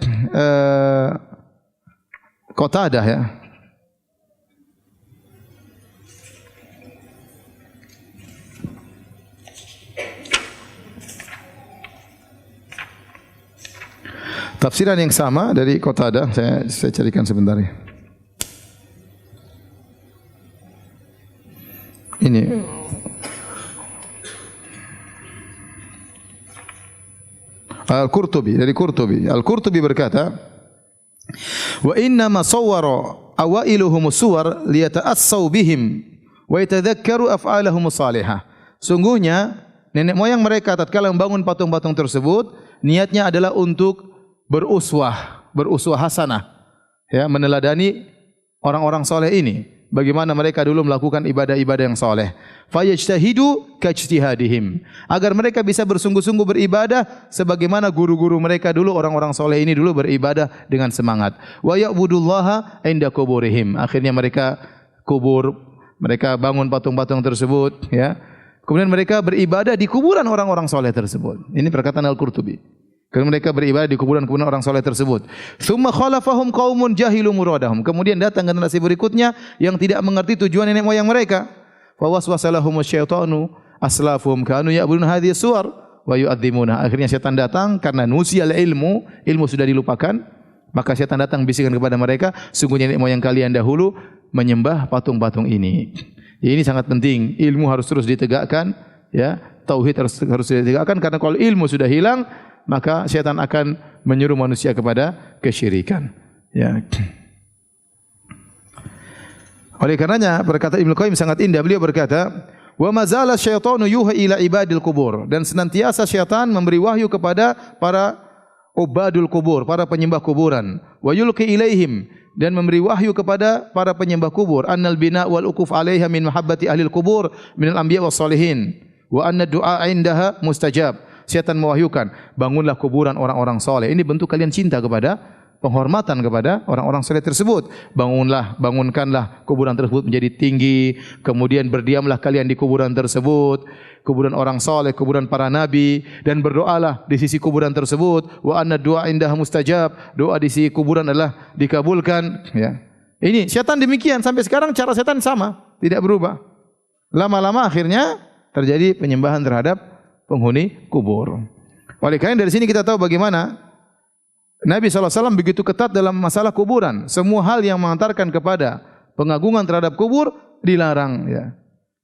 Qatadah, ya. Tafsiran yang sama dari Qatadah, saya carikan sebentar ya. Ini Al-Qurtubi, dari Qurtubi. Al-Qurtubi berkata, "Wa inna ma sawwara awailuhum suwar liyata'assaw bihim wa yatadhakkaru af'alahum salihah." Sungguhnya nenek moyang mereka tatkala membangun patung-patung tersebut, niatnya adalah untuk beruswah hasanah, ya, meneladani orang-orang soleh ini, bagaimana mereka dulu melakukan ibadah-ibadah yang soleh. Fayajtahidu kajtihadihim, agar mereka bisa bersungguh-sungguh beribadah sebagaimana guru-guru mereka dulu, orang-orang soleh ini dulu beribadah dengan semangat. Wa ya'budullaha inda kuburihim, akhirnya mereka mereka bangun patung-patung tersebut, ya. Kemudian mereka beribadah di kuburan orang-orang soleh tersebut. Ini perkataan Al-Qurtubi. Kalau mereka beribadah di kuburan-kuburan orang soleh tersebut. Tsumma khalafahum qaumun jahilu muradahum. Kemudian datang generasi berikutnya yang tidak mengerti tujuan nenek moyang mereka. Fa waswasalahum asyaitanu aslafuhum kanu ya'budun hadhihi suwar wa yu'adzimuna. Akhirnya setan datang karena nusial ilmu sudah dilupakan. Maka setan datang bisikan kepada mereka, sungguhnya nenek moyang kalian dahulu menyembah patung-patung ini. Ini sangat penting. Ilmu harus terus ditegakkan, ya. Tauhid harus ditegakkan, karena kalau ilmu sudah hilang, maka syaitan akan menyuruh manusia kepada kesyirikan. Ya. Oleh karenanya berkata Ibnu Qayyim sangat indah, beliau berkata, "Wa mazala syaitanu yuha ila ibadil kubur." Dan senantiasa syaitan memberi wahyu kepada para ubadul kubur, para penyembah kuburan. Wa yulqi ilaihim, dan memberi wahyu kepada para penyembah kubur, annal bina wal uquf 'alaiha min mahabbati ahlil kubur minal anbiya was salihin wa anna du'a 'indaha mustajab. Syaitan mewahyukan, bangunlah kuburan orang-orang soleh. Ini bentuk kalian cinta kepada, penghormatan kepada orang-orang soleh tersebut. Bangunkanlah kuburan tersebut menjadi tinggi. Kemudian berdiamlah kalian di kuburan tersebut, kuburan orang soleh, kuburan para nabi, dan berdoalah di sisi kuburan tersebut. Wa anna du'a indaha mustajab. Doa di sisi kuburan adalah dikabulkan. Ya. Ini syaitan demikian, sampai sekarang cara syaitan sama, tidak berubah. Lama-lama akhirnya terjadi penyembahan terhadap penghuni kubur. Oleh karena dari sini kita tahu bagaimana Nabi SAW begitu ketat dalam masalah kuburan. Semua hal yang mengantarkan kepada pengagungan terhadap kubur dilarang. Ya.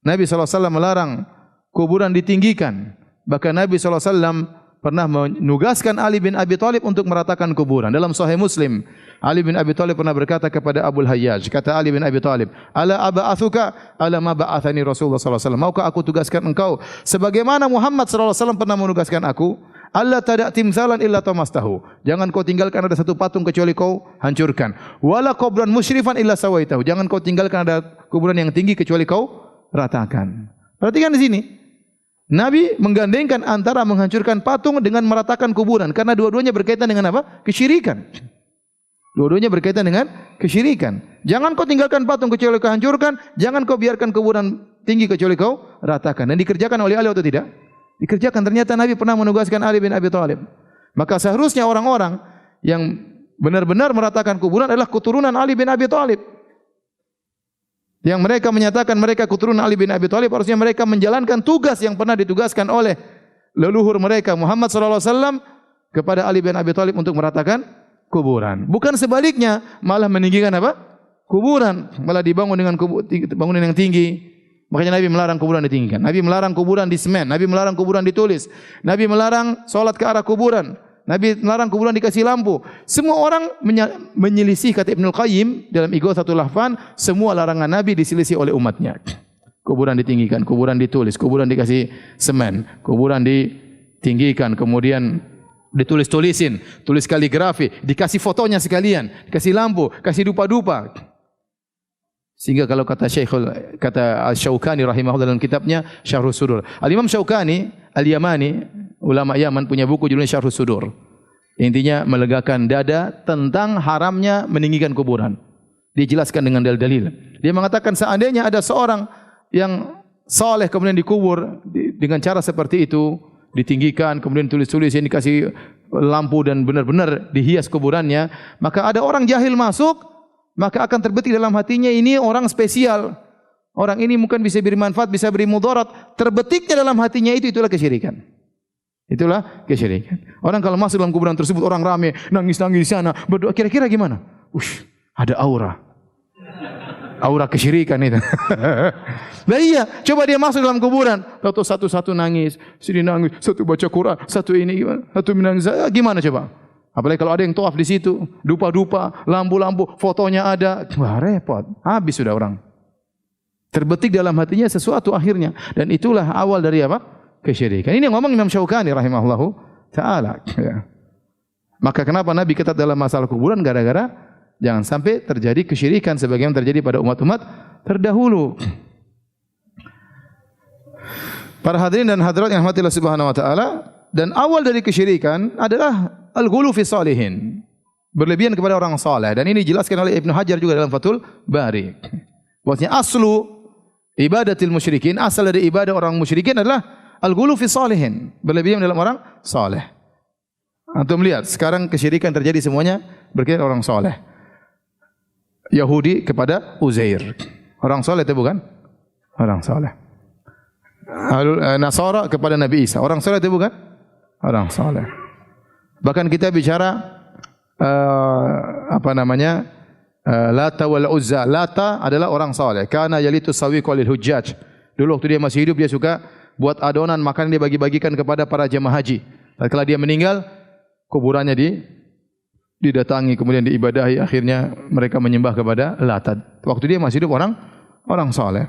Nabi SAW melarang kuburan ditinggikan, Bahkan Nabi SAW pernah menugaskan Ali bin Abi Thalib untuk meratakan kuburan. Dalam Sahih Muslim, Ali bin Abi Thalib pernah berkata kepada Abul Hayyaj, kata Ali bin Abi Thalib, "Ala aba'athuka ala ma ba'athani Rasulullah sallallahu alaihi wasallam." Maukah aku tugaskan engkau sebagaimana Muhammad sallallahu alaihi wasallam pernah menugaskan aku? Allah tada timsalan illa tamastahu. Jangan kau tinggalkan ada satu patung kecuali kau hancurkan. Wala qabran musyrifan illa sawaitahu. Jangan kau tinggalkan ada kuburan yang tinggi kecuali kau ratakan. Perhatikan di sini. Nabi menggandengkan antara menghancurkan patung dengan meratakan kuburan karena dua-duanya berkaitan dengan apa? Kesyirikan. Dua-duanya berkaitan dengan kesyirikan. Jangan kau tinggalkan patung kecuali kau hancurkan, jangan kau biarkan kuburan tinggi kecuali kau ratakan. Dan dikerjakan oleh Ali atau tidak? Dikerjakan. Ternyata Nabi pernah menugaskan Ali bin Abi Thalib. Maka seharusnya orang-orang yang benar-benar meratakan kuburan adalah keturunan Ali bin Abi Thalib. Yang mereka menyatakan mereka keturunan Ali bin Abi Thalib, harusnya mereka menjalankan tugas yang pernah ditugaskan oleh leluhur mereka Muhammad sallallahu alaihi wasallam kepada Ali bin Abi Thalib untuk meratakan kuburan. Bukan sebaliknya, malah meninggikan apa? Kuburan, malah dibangun dengan bangunan yang tinggi. Makanya Nabi melarang kuburan ditinggikan. Nabi melarang kuburan di semen, Nabi melarang kuburan ditulis. Nabi melarang salat ke arah kuburan. Nabi melarang kuburan dikasih lampu. Semua orang menyelisih, kata Ibnu Qayyim dalam Ighatsatul Lahfan, semua larangan Nabi diselisih oleh umatnya. Kuburan ditinggikan, kuburan ditulis, kuburan dikasih semen, kuburan ditinggikan, kemudian ditulis-tulisin, tulis kaligrafi, dikasih fotonya sekalian, dikasih lampu, kasih dupa-dupa. Sehingga kalau kata kata Al-Syaukani rahimahullah dalam kitabnya Syarhus Sudur. Al-Imam Syaukani Al-Yamani, ulama Yaman, punya buku judulnya Syarhus Sudur. Intinya melegakan dada tentang haramnya meninggikan kuburan. Dia jelaskan dengan dalil-dalil. Dia mengatakan seandainya ada seorang yang saleh kemudian dikubur dengan cara seperti itu, ditinggikan, kemudian tulis-tulis yang dikasih lampu dan benar-benar dihias kuburannya, maka ada orang jahil masuk, maka akan terbetik dalam hatinya ini orang spesial. Orang ini mungkin bisa beri manfaat, bisa beri mudarat. Terbetiknya dalam hatinya itulah kesyirikan. Itulah kesyirikan. Orang kalau masuk dalam kuburan tersebut, orang ramai, nangis-nangis di sana, berdoa, kira-kira gimana? Ada aura. Aura kesyirikan itu. Nah iya, coba dia masuk dalam kuburan, tahu satu-satu nangis, sini nangis, satu baca Quran, satu ini gimana, satu menangis, gimana coba? Apalagi kalau ada yang tawaf di situ, dupa-dupa, lampu-lampu, fotonya ada, wah repot, habis sudah orang. Terbetik dalam hatinya sesuatu akhirnya, dan itulah awal dari apa? Kesyirikan. Ini yang ngomong Imam Syaukani rahimahullahu taala. Ya. Maka kenapa Nabi ketat dalam masalah kuburan? Gara-gara jangan sampai terjadi kesyirikan sebagaimana terjadi pada umat-umat terdahulu. Para hadirin dan hadirat yang rahmatillah subhanahu wa ta'ala, dan awal dari kesyirikan adalah al-ghulu fi salihin, berlebihan kepada orang saleh, dan ini dijelaskan oleh Ibnu Hajar juga dalam Fathul Bari. Maksudnya aslu ibadatil musyrikin, asal dari ibadah orang musyrikin adalah al-ghulu fi salihin, berlebihan dalam orang saleh. Antum lihat sekarang kesyirikan terjadi semuanya berkaitan orang saleh. Yahudi kepada Uzair, orang saleh itu bukan? Orang saleh. Nasara kepada Nabi Isa, orang saleh itu bukan? Orang saleh. Bahkan kita bicara Lata wal Uzza. Lata adalah orang saleh. Kana yalitu sawiqa lil hujjaj. Dulu waktu dia masih hidup dia suka buat adonan makan, dia bagi-bagikan kepada para jemaah haji. Setelah dia meninggal, kuburannya didatangi kemudian diibadahi, akhirnya mereka menyembah kepada Lata. Waktu dia masih hidup orang saleh.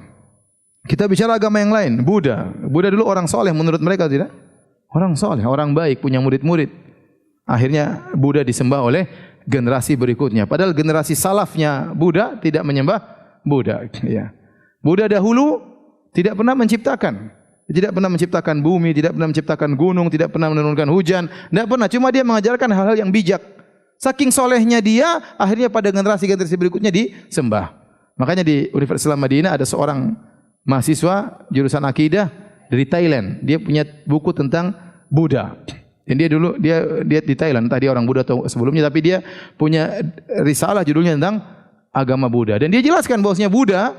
Kita bicara agama yang lain, Buddha. Buddha dulu orang saleh menurut mereka tidak? Orang saleh, orang baik, punya murid-murid. Akhirnya Buddha disembah oleh generasi berikutnya. Padahal generasi salafnya Buddha tidak menyembah Buddha. Ya. Buddha dahulu tidak pernah menciptakan. Tidak pernah menciptakan bumi, tidak pernah menciptakan gunung, tidak pernah menurunkan hujan. Tidak pernah, cuma dia mengajarkan hal-hal yang bijak. Saking solehnya dia, akhirnya pada generasi-generasi berikutnya disembah. Makanya di Universitas Islam Madinah ada seorang mahasiswa jurusan akidah dari Thailand. Dia punya buku tentang Buddha. Dan dia di Thailand, entah dia orang Buddha atau sebelumnya, tapi dia punya risalah judulnya tentang agama Buddha. Dan dia jelaskan bahwasanya Buddha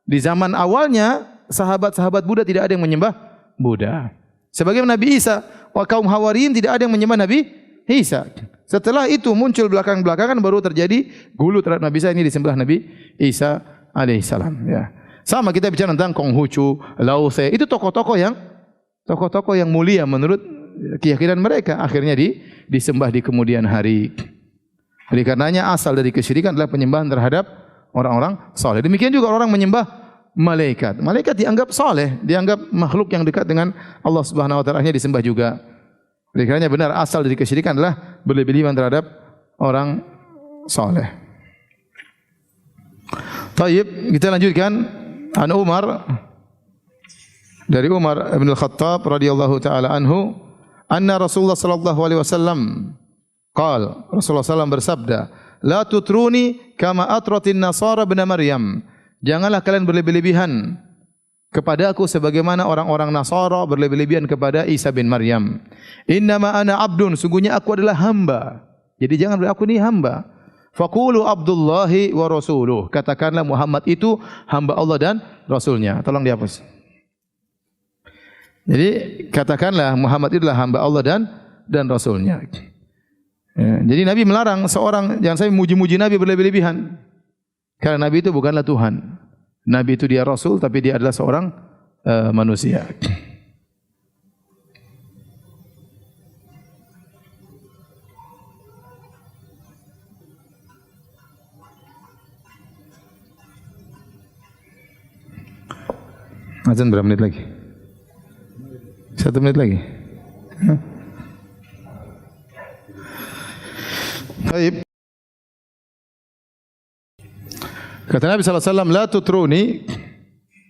di zaman awalnya sahabat-sahabat Buddha tidak ada yang menyembah Buddha. Sebagaimana Nabi Isa, kaum Hawariyin tidak ada yang menyembah Nabi Isa. Setelah itu muncul belakang-belakangan baru terjadi gulu terhadap Nabi Isa, ini disembah Nabi Isa alaihissalam. Ya. Sama kita bicara tentang Konghucu, Lao Tse, itu tokoh-tokoh yang tokoh-tokoh yang mulia menurut keyakinan mereka, akhirnya disembah di kemudian hari. Oleh karenanya asal dari kesyirikan adalah penyembahan terhadap orang-orang saleh. Demikian juga orang menyembah malaikat. Malaikat dianggap saleh, dianggap makhluk yang dekat dengan Allah Subhanahu wa taala, akhirnya disembah juga. Oleh karenanya benar asal dari kesyirikan adalah berlebih-lebihan terhadap orang saleh. Taib, kita lanjutkan. An Umar, dari Umar bin Al-Khattab radhiyallahu taala anhu, anna Rasulullah sallallahu alaihi wasallam qala, Rasulullah sallallahu bersabda, la tutruni kama atratin nasara ibn Maryam. Janganlah kalian berlebih-lebihan kepada aku sebagaimana orang-orang Nasara berlebih-lebihan kepada Isa bin Maryam. Innama ana abdun, sungguhnya aku adalah hamba. Jadi jangan bilang aku ini hamba. Faqulu Abdullahi wa rasuluh. Katakanlah Muhammad itu hamba Allah dan Rasulnya. Tolong dihapus. Jadi katakanlah Muhammad itu adalah hamba Allah dan Rasulnya. Ya, jadi Nabi melarang seorang, jangan sampai muji-muji Nabi berlebih-lebihan. Karena Nabi itu bukanlah Tuhan. Nabi itu dia Rasul, tapi dia adalah seorang manusia. Azan berapa menit lagi? 1 menit lagi. Baik. Kata Nabi SAW, la tutruni,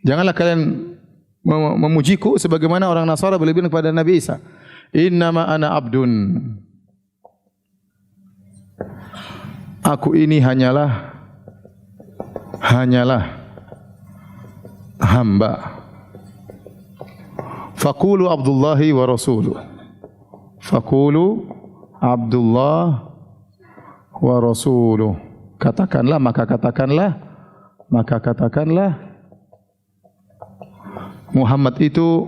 janganlah kalian memujiku sebagaimana orang Nasara berlebihan kepada Nabi Isa. Innama ana abdun. Aku ini hanyalah hamba. Faqulu Abdullahi wa rasuluh. Faqulu Abdullah wa rasuluh. Katakanlah, maka katakanlah Muhammad itu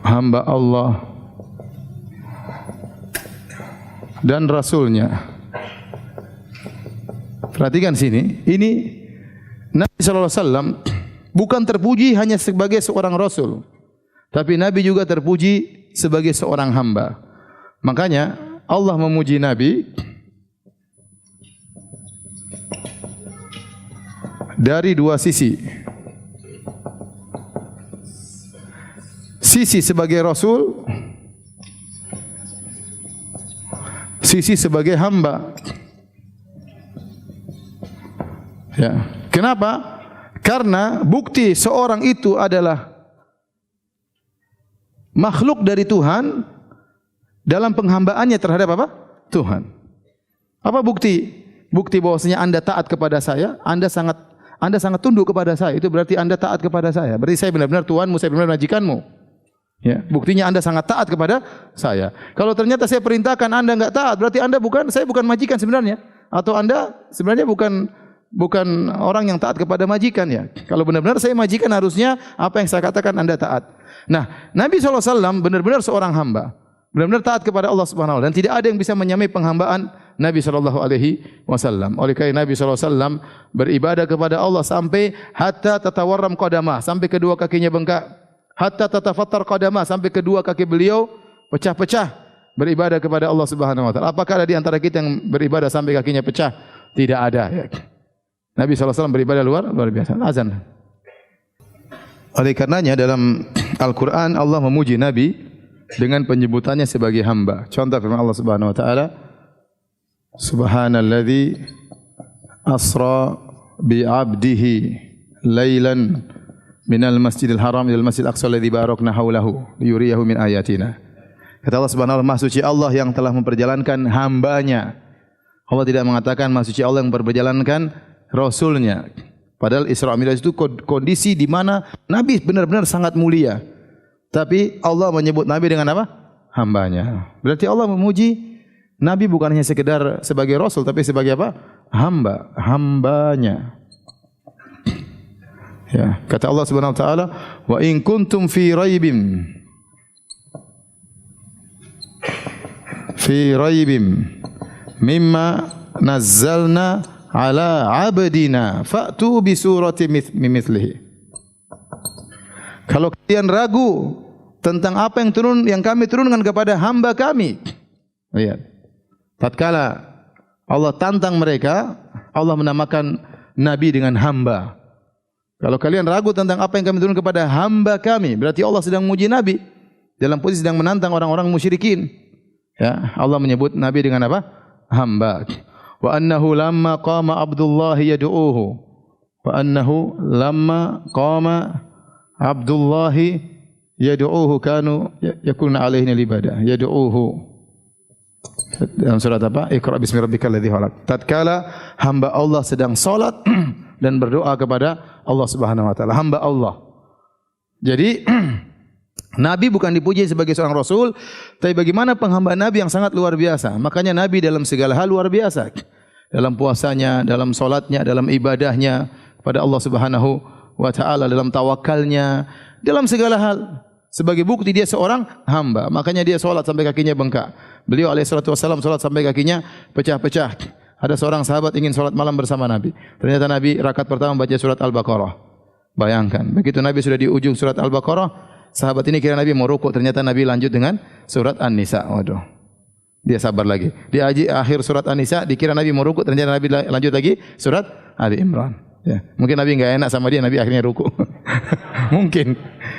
hamba Allah dan Rasulnya. Perhatikan sini, ini Nabi SAW bukan terpuji hanya sebagai seorang Rasul, tapi Nabi juga terpuji sebagai seorang hamba. Makanya Allah memuji Nabi dari dua sisi. Sisi sebagai Rasul, sisi sebagai hamba. Ya. Kenapa? Karena bukti seorang itu adalah makhluk dari Tuhan dalam penghambaannya terhadap apa? Tuhan. Apa bukti? Bukti bahwasanya Anda taat kepada saya, Anda sangat tunduk kepada saya. Itu berarti Anda taat kepada saya. Berarti saya benar-benar Tuhanmu, saya benar-benar majikanmu. Ya, buktinya Anda sangat taat kepada saya. Kalau ternyata saya perintahkan Anda enggak taat, berarti saya bukan majikan sebenarnya, atau Anda sebenarnya bukan orang yang taat kepada majikan ya. Kalau benar-benar saya majikan, harusnya apa yang saya katakan Anda taat. Nah, Nabi SAW benar-benar seorang hamba, benar-benar taat kepada Allah Subhanahu wa taala, dan tidak ada yang bisa menyamai penghambaan Nabi SAW. Oleh karena Nabi SAW beribadah kepada Allah sampai hatta tatawarram qadamah, sampai kedua kakinya bengkak, hatta tatafattar qadamah, sampai kedua kaki beliau pecah-pecah beribadah kepada Allah Subhanahu wa taala. Apakah ada di antara kita yang beribadah sampai kakinya pecah? Tidak ada ya. Nabi SAW beribadah luar biasa. Azan. Oleh karenanya dalam Al-Quran Allah memuji Nabi dengan penyebutannya sebagai hamba. Contoh firman Allah Subhanahu wa taala, Subhanalladzi asra bi 'abdihi lailan minal masjidil haram ilal masjidil aqsa alladzi barakna haulahu liyuriyahu min ayatina. Kata Allah Subhanahu wa taala, Maha suci Allah yang telah memperjalankan hambanya. Allah tidak mengatakan Maha suci Allah yang memperjalankan Rasulnya. Padahal Isra Mi'raj itu kondisi di mana Nabi benar-benar sangat mulia. Tapi Allah menyebut Nabi dengan apa? Hambanya. Berarti Allah memuji Nabi bukan hanya sekedar sebagai Rasul, tapi sebagai apa? Hambanya. Ya, kata Allah Subhanahu wa taala, "Wa in kuntum fi raibin mimma nazzalna ala abdina fa'tu bi surati mithlihi." Kalau kalian ragu tentang apa yang kami turunkan kepada hamba kami. Lihat. Tatkala Allah tantang mereka, Allah menamakan nabi dengan hamba. Kalau kalian ragu tentang apa yang kami turunkan kepada hamba kami, berarti Allah sedang menguji nabi dalam posisi sedang menantang orang-orang musyrikin. Ya, Allah menyebut nabi dengan apa? Hamba. Wa annahu lamma qama Abdullah yad'uuhu. Wa annahu lamma qama Abdullah yad'uuhu kanu yakuna alaihi ibadah. Yad'uuhu. Dalam surat apa? Iqra bismi rabbikal ladzi khalaq. Tatkala hamba Allah sedang salat dan berdoa kepada Allah Subhanahu wa taala, hamba Allah. Jadi Nabi bukan dipuji sebagai seorang rasul, tapi bagaimana penghambaan Nabi yang sangat luar biasa. Makanya Nabi dalam segala hal luar biasa. Dalam puasanya, dalam salatnya, dalam ibadahnya kepada Allah Subhanahu wa taala, dalam tawakalnya, dalam segala hal. Sebagai bukti dia seorang hamba. Makanya dia salat sampai kakinya bengkak. Beliau alaihi salatu wasallam salat sampai kakinya pecah-pecah. Ada seorang sahabat ingin salat malam bersama Nabi. Ternyata Nabi rakaat pertama baca surat Al-Baqarah. Bayangkan, begitu Nabi sudah di ujung surat Al-Baqarah, sahabat ini kira Nabi mau rukuk, ternyata Nabi lanjut dengan surat An-Nisa. Waduh. Dia sabar lagi. Di akhir surat An-Nisa dikira Nabi mau rukuk, ternyata Nabi lanjut lagi surat Ali Imran. Ya, mungkin Nabi enggak enak sama dia, Nabi akhirnya rukuk. Mungkin.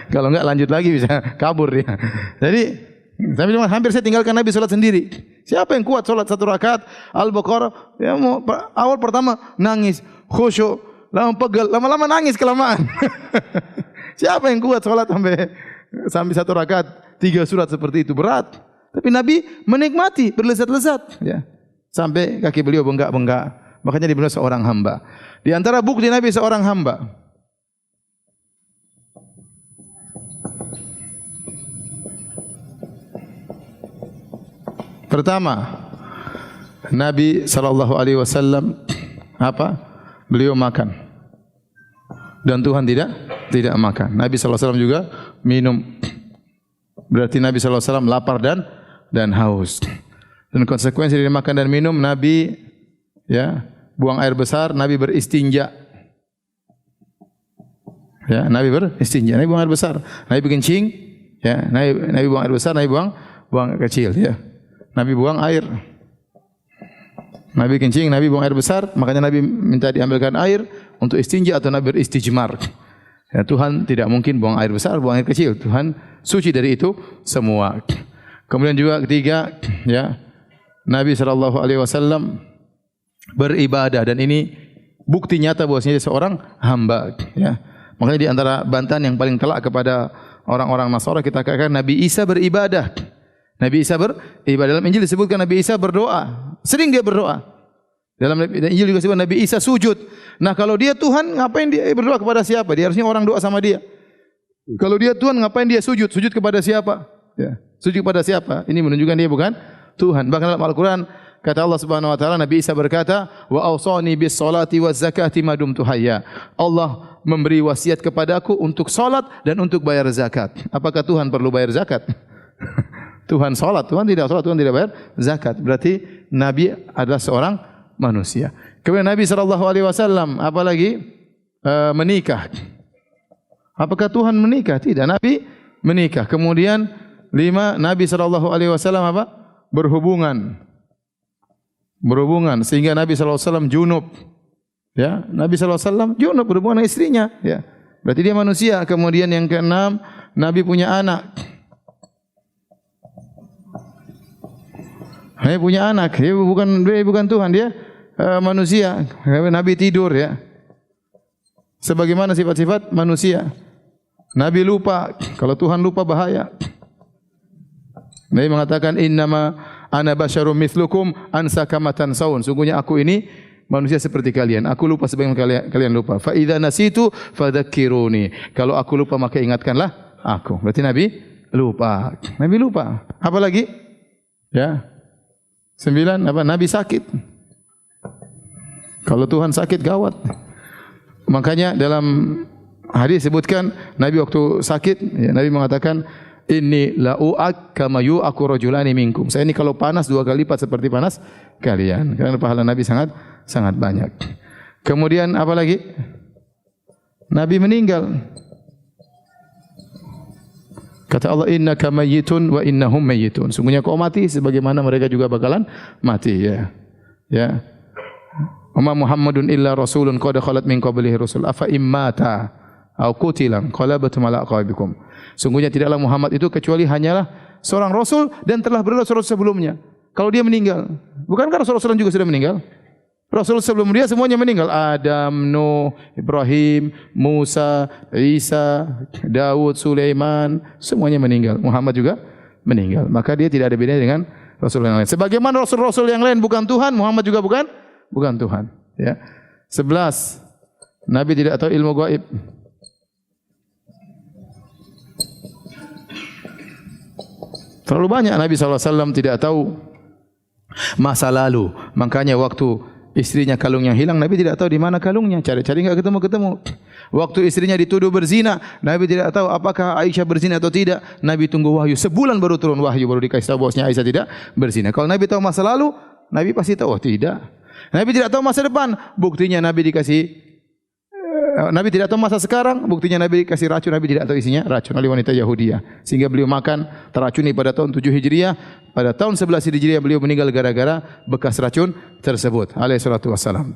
Kalau enggak lanjut lagi bisa kabur dia. Jadi tapi hampir saya tinggalkan Nabi salat sendiri. Siapa yang kuat salat satu rakaat Al-Baqarah? Ya mau awal pertama nangis, khusyuk, lama pegel, lama-lama nangis kelamaan. Siapa yang kuat salat sampai satu rakaat 3 surat seperti itu? Berat. Tapi Nabi menikmati, berlezat-lezat, ya. Sampai kaki beliau bengkak-bengkak. Makanya dibilang seorang hamba. Di antara bukti Nabi seorang hamba. Pertama, Nabi sallallahu alaihi wasallam apa? Beliau makan. Dan Tuhan tidak makan. Nabi sallallahu alaihi wasallam juga minum. Berarti Nabi sallallahu alaihi wasallam lapar dan haus. Dan konsekuensi dari makan dan minum, Nabi ya buang air besar, Nabi beristinja. Ya, Nabi beristinja, Nabi buang air besar, Nabi kencing, ya, Nabi buang air besar, Nabi buang air kecil, ya. Nabi buang air. Nabi kencing, Nabi buang air besar, makanya Nabi minta diambilkan air untuk istinja atau Nabi beristijmar. Ya, Tuhan tidak mungkin buang air besar, buang air kecil. Tuhan suci dari itu semua. Kemudian juga ketiga, ya, Nabi sallallahu alaihi wasallam beribadah, dan ini bukti nyata bahwasanya dia seorang hamba, ya. Makanya di antara bantahan yang paling telak kepada orang-orang Nasara kita katakan Nabi Isa beribadah. Nabi Isa beribadah. Dalam Injil disebutkan Nabi Isa berdoa. Sering dia berdoa. Dalam Injil juga disebut Nabi Isa sujud. Nah, kalau dia Tuhan, ngapain dia berdoa kepada siapa? Dia harusnya orang doa sama dia. Kalau dia Tuhan, ngapain dia sujud? Sujud kepada siapa? Ya. Sujud kepada siapa? Ini menunjukkan dia bukan Tuhan. Bahkan dalam Al-Quran kata Allah Subhanahu wa taala, Nabi Isa berkata, "Wa awsani bis salati waz zakati ma dumtu hayya." Allah memberi wasiat kepadaku untuk salat dan untuk bayar zakat. Apakah Tuhan perlu bayar zakat? Tuhan salat, Tuhan tidak salat, Tuhan tidak bayar zakat. Berarti Nabi adalah seorang manusia. Kemudian Nabi sallallahu alaihi wasallam apalagi menikah. Apakah Tuhan menikah? Tidak, Nabi menikah. Kemudian 5, Nabi sallallahu alaihi wasallam apa? Berhubungan sehingga Nabi sallallahu alaihi wasallam junub. Ya, Nabi sallallahu alaihi wasallam junub berhubungan dengan istrinya, ya. Berarti dia manusia. Kemudian yang ke-6, Nabi punya anak. Dia punya anak. Dia bukan Tuhan, dia manusia. Nabi tidur, ya. Sebagaimana sifat-sifat manusia. Nabi lupa. Kalau Tuhan lupa bahaya. Nabi mengatakan innama ana basyarum mithlukum ansa kama tansaun. Sungguhnya aku ini manusia seperti kalian. Aku lupa sebagaimana kalian lupa. Fa idza nasitu fadzakkiruni. Kalau aku lupa maka ingatkanlah aku. Berarti Nabi lupa. Nabi lupa. Apa lagi? Ya. 9 apa? Nabi sakit. Kalau Tuhan sakit gawat. Makanya dalam hadis sebutkan Nabi waktu sakit, ya, Nabi mengatakan inni la'u'ak kama yu'aku rajulani minkum. Saya ini kalau panas 2 kali lipat seperti panas kalian. Karena pahala Nabi sangat banyak. Kemudian apa lagi? Nabi meninggal. Kata Allah, innaka mayyitun wa innahum mayyitun. Sungguhnya kau mati sebagaimana mereka juga bakalan mati, ya. Ya. Wa Muhammadun illa rasulun qad khalat min qablihi rusul afa immata aw qutila qalabatum ala aqabikum. Sungguhnya tidaklah Muhammad itu kecuali hanyalah seorang rasul dan telah berlalu rasul sebelumnya. Kalau dia meninggal, bukankah Rasulullah SAW juga sudah meninggal? Rasul sebelum dia semuanya meninggal. Adam, Nuh, Ibrahim, Musa, Isa, Daud, Sulaiman, semuanya meninggal. Muhammad juga meninggal. Maka dia tidak ada bedanya dengan Rasul yang lain. Sebagaimana Rasul-Rasul yang lain bukan Tuhan, Muhammad juga bukan Tuhan. Ya. 11. Nabi tidak tahu ilmu gaib. Terlalu banyak Nabi SAW tidak tahu masa lalu. Makanya waktu istrinya kalungnya hilang, Nabi tidak tahu di mana kalungnya. Cari-cari enggak ketemu-ketemu. Waktu istrinya dituduh berzina, Nabi tidak tahu apakah Aisyah berzina atau tidak. Nabi tunggu wahyu. Sebulan baru turun wahyu, baru dikasih tahu bahwasanya Aisyah tidak berzina. Kalau Nabi tahu masa lalu, Nabi pasti tahu. Oh, tidak. Nabi tidak tahu masa depan. Buktinya Nabi tidak tahu masa sekarang. Buktinya Nabi dikasih racun. Nabi tidak tahu isinya racun oleh wanita Yahudiyah. Sehingga beliau makan teracuni pada tahun 7 Hijriah. Pada tahun 11 Hijriah beliau meninggal gara-gara bekas racun tersebut. Alaihi salatu wassalam.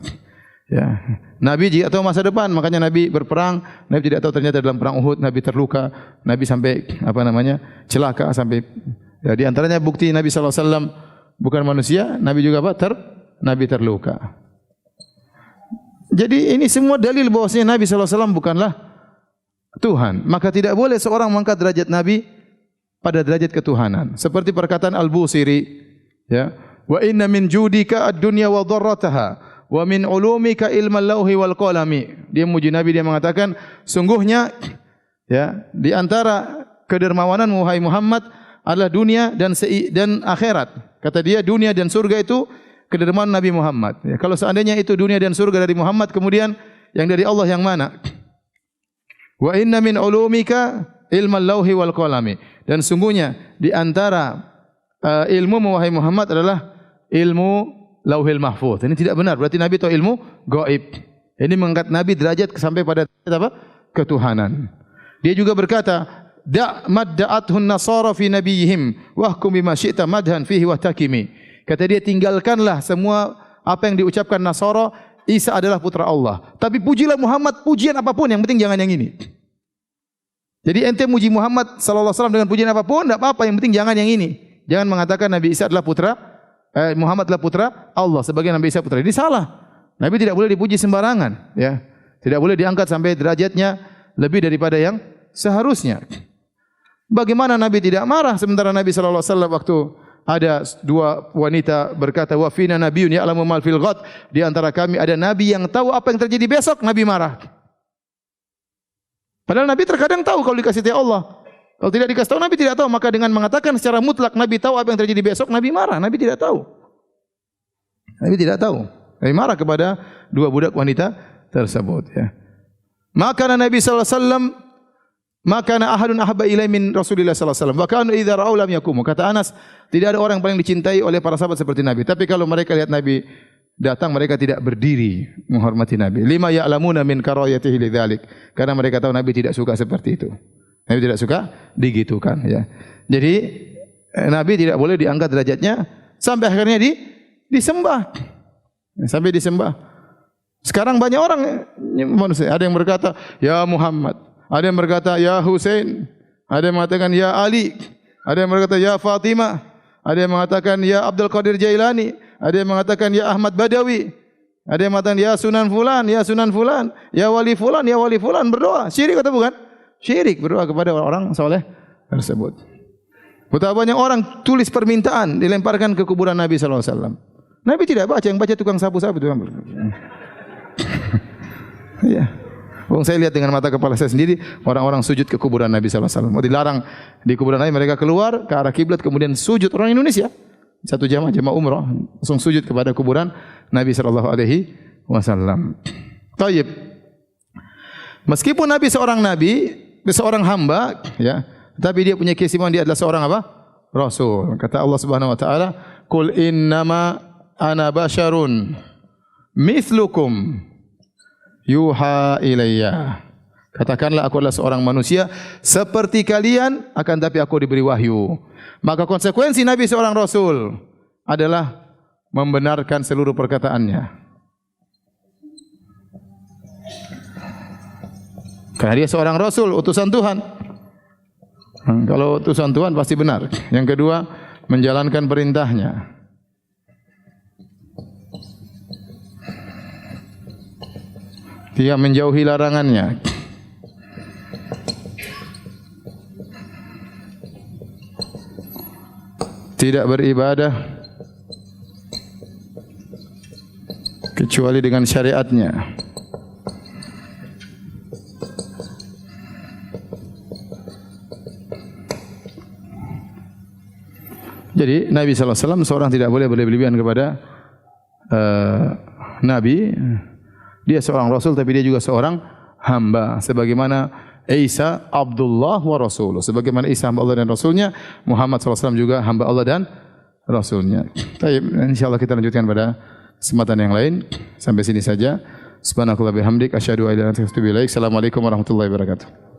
Ya. Nabi tidak tahu masa depan, makanya Nabi berperang. Nabi tidak tahu ternyata dalam perang Uhud Nabi terluka. Nabi sampai celaka sampai. Ya, di antaranya bukti Nabi SAW bukan manusia. Nabi juga Nabi terluka. Jadi ini semua dalil bahwasanya Nabi SAW bukanlah Tuhan. Maka tidak boleh seorang mengangkat derajat Nabi pada derajat ketuhanan. Seperti perkataan Al-Busiri, ya, wa inna min judika ad-dunya wa dharrataha wa min ulumika ilmal lauhi wal qalami. Dia memuji Nabi, dia mengatakan, sungguhnya ya, di antara kedermawanan wahai Muhammad adalah dunia dan akhirat. Kata dia, dunia dan surga itu kedermawanan Nabi Muhammad. Ya, kalau seandainya itu dunia dan surga dari Muhammad, kemudian yang dari Allah yang mana? Wa inna min ulumika ilmal lauhi wal qalami. Dan sungguhnya di antara ilmu wahai Muhammad adalah ilmu lauhil mahfuz. Ini tidak benar. Berarti Nabi tahu ilmu gaib. Ini mengangkat Nabi derajat sampai pada apa? Ketuhanan. Dia juga berkata, da' madda'athun nasara fi nabiyihim wahkum bima syi'ta madhan fihi wahtakimi. Kata dia, tinggalkanlah semua apa yang diucapkan Nasara, Isa adalah putra Allah. Tapi pujilah Muhammad pujian apapun, yang penting jangan yang ini. Jadi ente muji Muhammad sallallahu alaihi wasallam dengan pujian apapun enggak apa-apa, yang penting jangan yang ini. Jangan mengatakan Nabi Isa adalah Muhammad adalah putra Allah sebagai Nabi Isa putra. Ini salah. Nabi tidak boleh dipuji sembarangan, ya. Tidak boleh diangkat sampai derajatnya lebih daripada yang seharusnya. Bagaimana Nabi tidak marah sementara Nabi sallallahu alaihi wasallam waktu ada dua wanita berkata, wa fina nabiyyun ya'lamu mal fil ghad, di antara kami ada nabi yang tahu apa yang terjadi besok. Nabi marah. Padahal Nabi terkadang tahu kalau dikasih tahu Allah. Kalau tidak dikasih tahu, Nabi tidak tahu. Maka dengan mengatakan secara mutlak Nabi tahu apa yang terjadi besok, Nabi marah. Nabi tidak tahu. Nabi tidak tahu. Nabi marah kepada dua budak wanita tersebut, ya. Maka Nabi sallallahu alaihi wasallam, maka ahadun ahabba ilai min Rasulillah sallallahu alaihi wasallam. Wa kanu idza ra'au lam yakumu. Kata Anas, tidak ada orang yang paling dicintai oleh para sahabat seperti Nabi. Tapi kalau mereka lihat Nabi datang, mereka tidak berdiri menghormati Nabi. Lima ya'lamuna min karayatihi lidzalik. Karena mereka tahu Nabi tidak suka seperti itu. Nabi tidak suka digitukan, ya. Jadi Nabi tidak boleh diangkat derajatnya sampai akhirnya disembah. Sampai disembah. Sekarang banyak orang manusia, ada yang berkata ya Muhammad, ada yang berkata ya Husain, ada yang mengatakan ya Ali, ada yang berkata ya Fatimah, ada yang mengatakan ya Abdul Qadir Jailani, ada yang mengatakan ya Ahmad Badawi, ada yang mengatakan ya Sunan Fulan, ya Sunan Fulan, ya Wali Fulan, ya Wali Fulan, berdoa. Syirik atau bukan? Syirik, berdoa kepada orang soleh tersebut. Betapa banyak orang tulis permintaan dilemparkan ke kuburan Nabi sallallahu alaihi wasallam. Nabi tidak baca, yang baca tukang sapu-sapu itu. Ya. Wong saya lihat dengan mata kepala saya sendiri orang-orang sujud ke kuburan Nabi sallallahu alaihi wasallam. Mau dilarang di kuburan Nabi, mereka keluar ke arah kiblat kemudian sujud. Orang Indonesia satu jamaah umrah langsung sujud kepada kuburan Nabi sallallahu alaihi wasallam. Taib. Meskipun Nabi seorang hamba, ya, tapi dia punya keistimewaan, dia adalah seorang apa? Rasul. Kata Allah Subhanahu wa taala, "Qul innama ana basyarun mithlukum yuha ilayya." Katakanlah aku adalah seorang manusia seperti kalian, akan tapi aku diberi wahyu. Maka konsekuensi Nabi seorang Rasul adalah membenarkan seluruh perkataannya. Karena dia seorang Rasul, utusan Tuhan. Kalau utusan Tuhan pasti benar. Yang kedua, menjalankan perintahnya. Dia menjauhi larangannya. Tidak beribadah kecuali dengan syariatnya. Jadi Nabi sallallahu alaihi wasallam seorang tidak boleh berlebihan kepada Nabi. Dia seorang Rasul tapi dia juga seorang hamba. Sebagaimana Isa Abdullah wa Rasuluh. Sebagaimana Isa hamba Allah dan Rasulnya, Muhammad sallallahu alaihi wasallam juga hamba Allah dan Rasulnya. Baik, insyaallah kita lanjutkan pada kesempatan yang lain. Sampai sini saja. Subhanallahi wa bihamdik asyhadu an la ilaha illa anta astaghfiruka wa atubu ilaik. Assalamualaikum warahmatullahi wabarakatuh.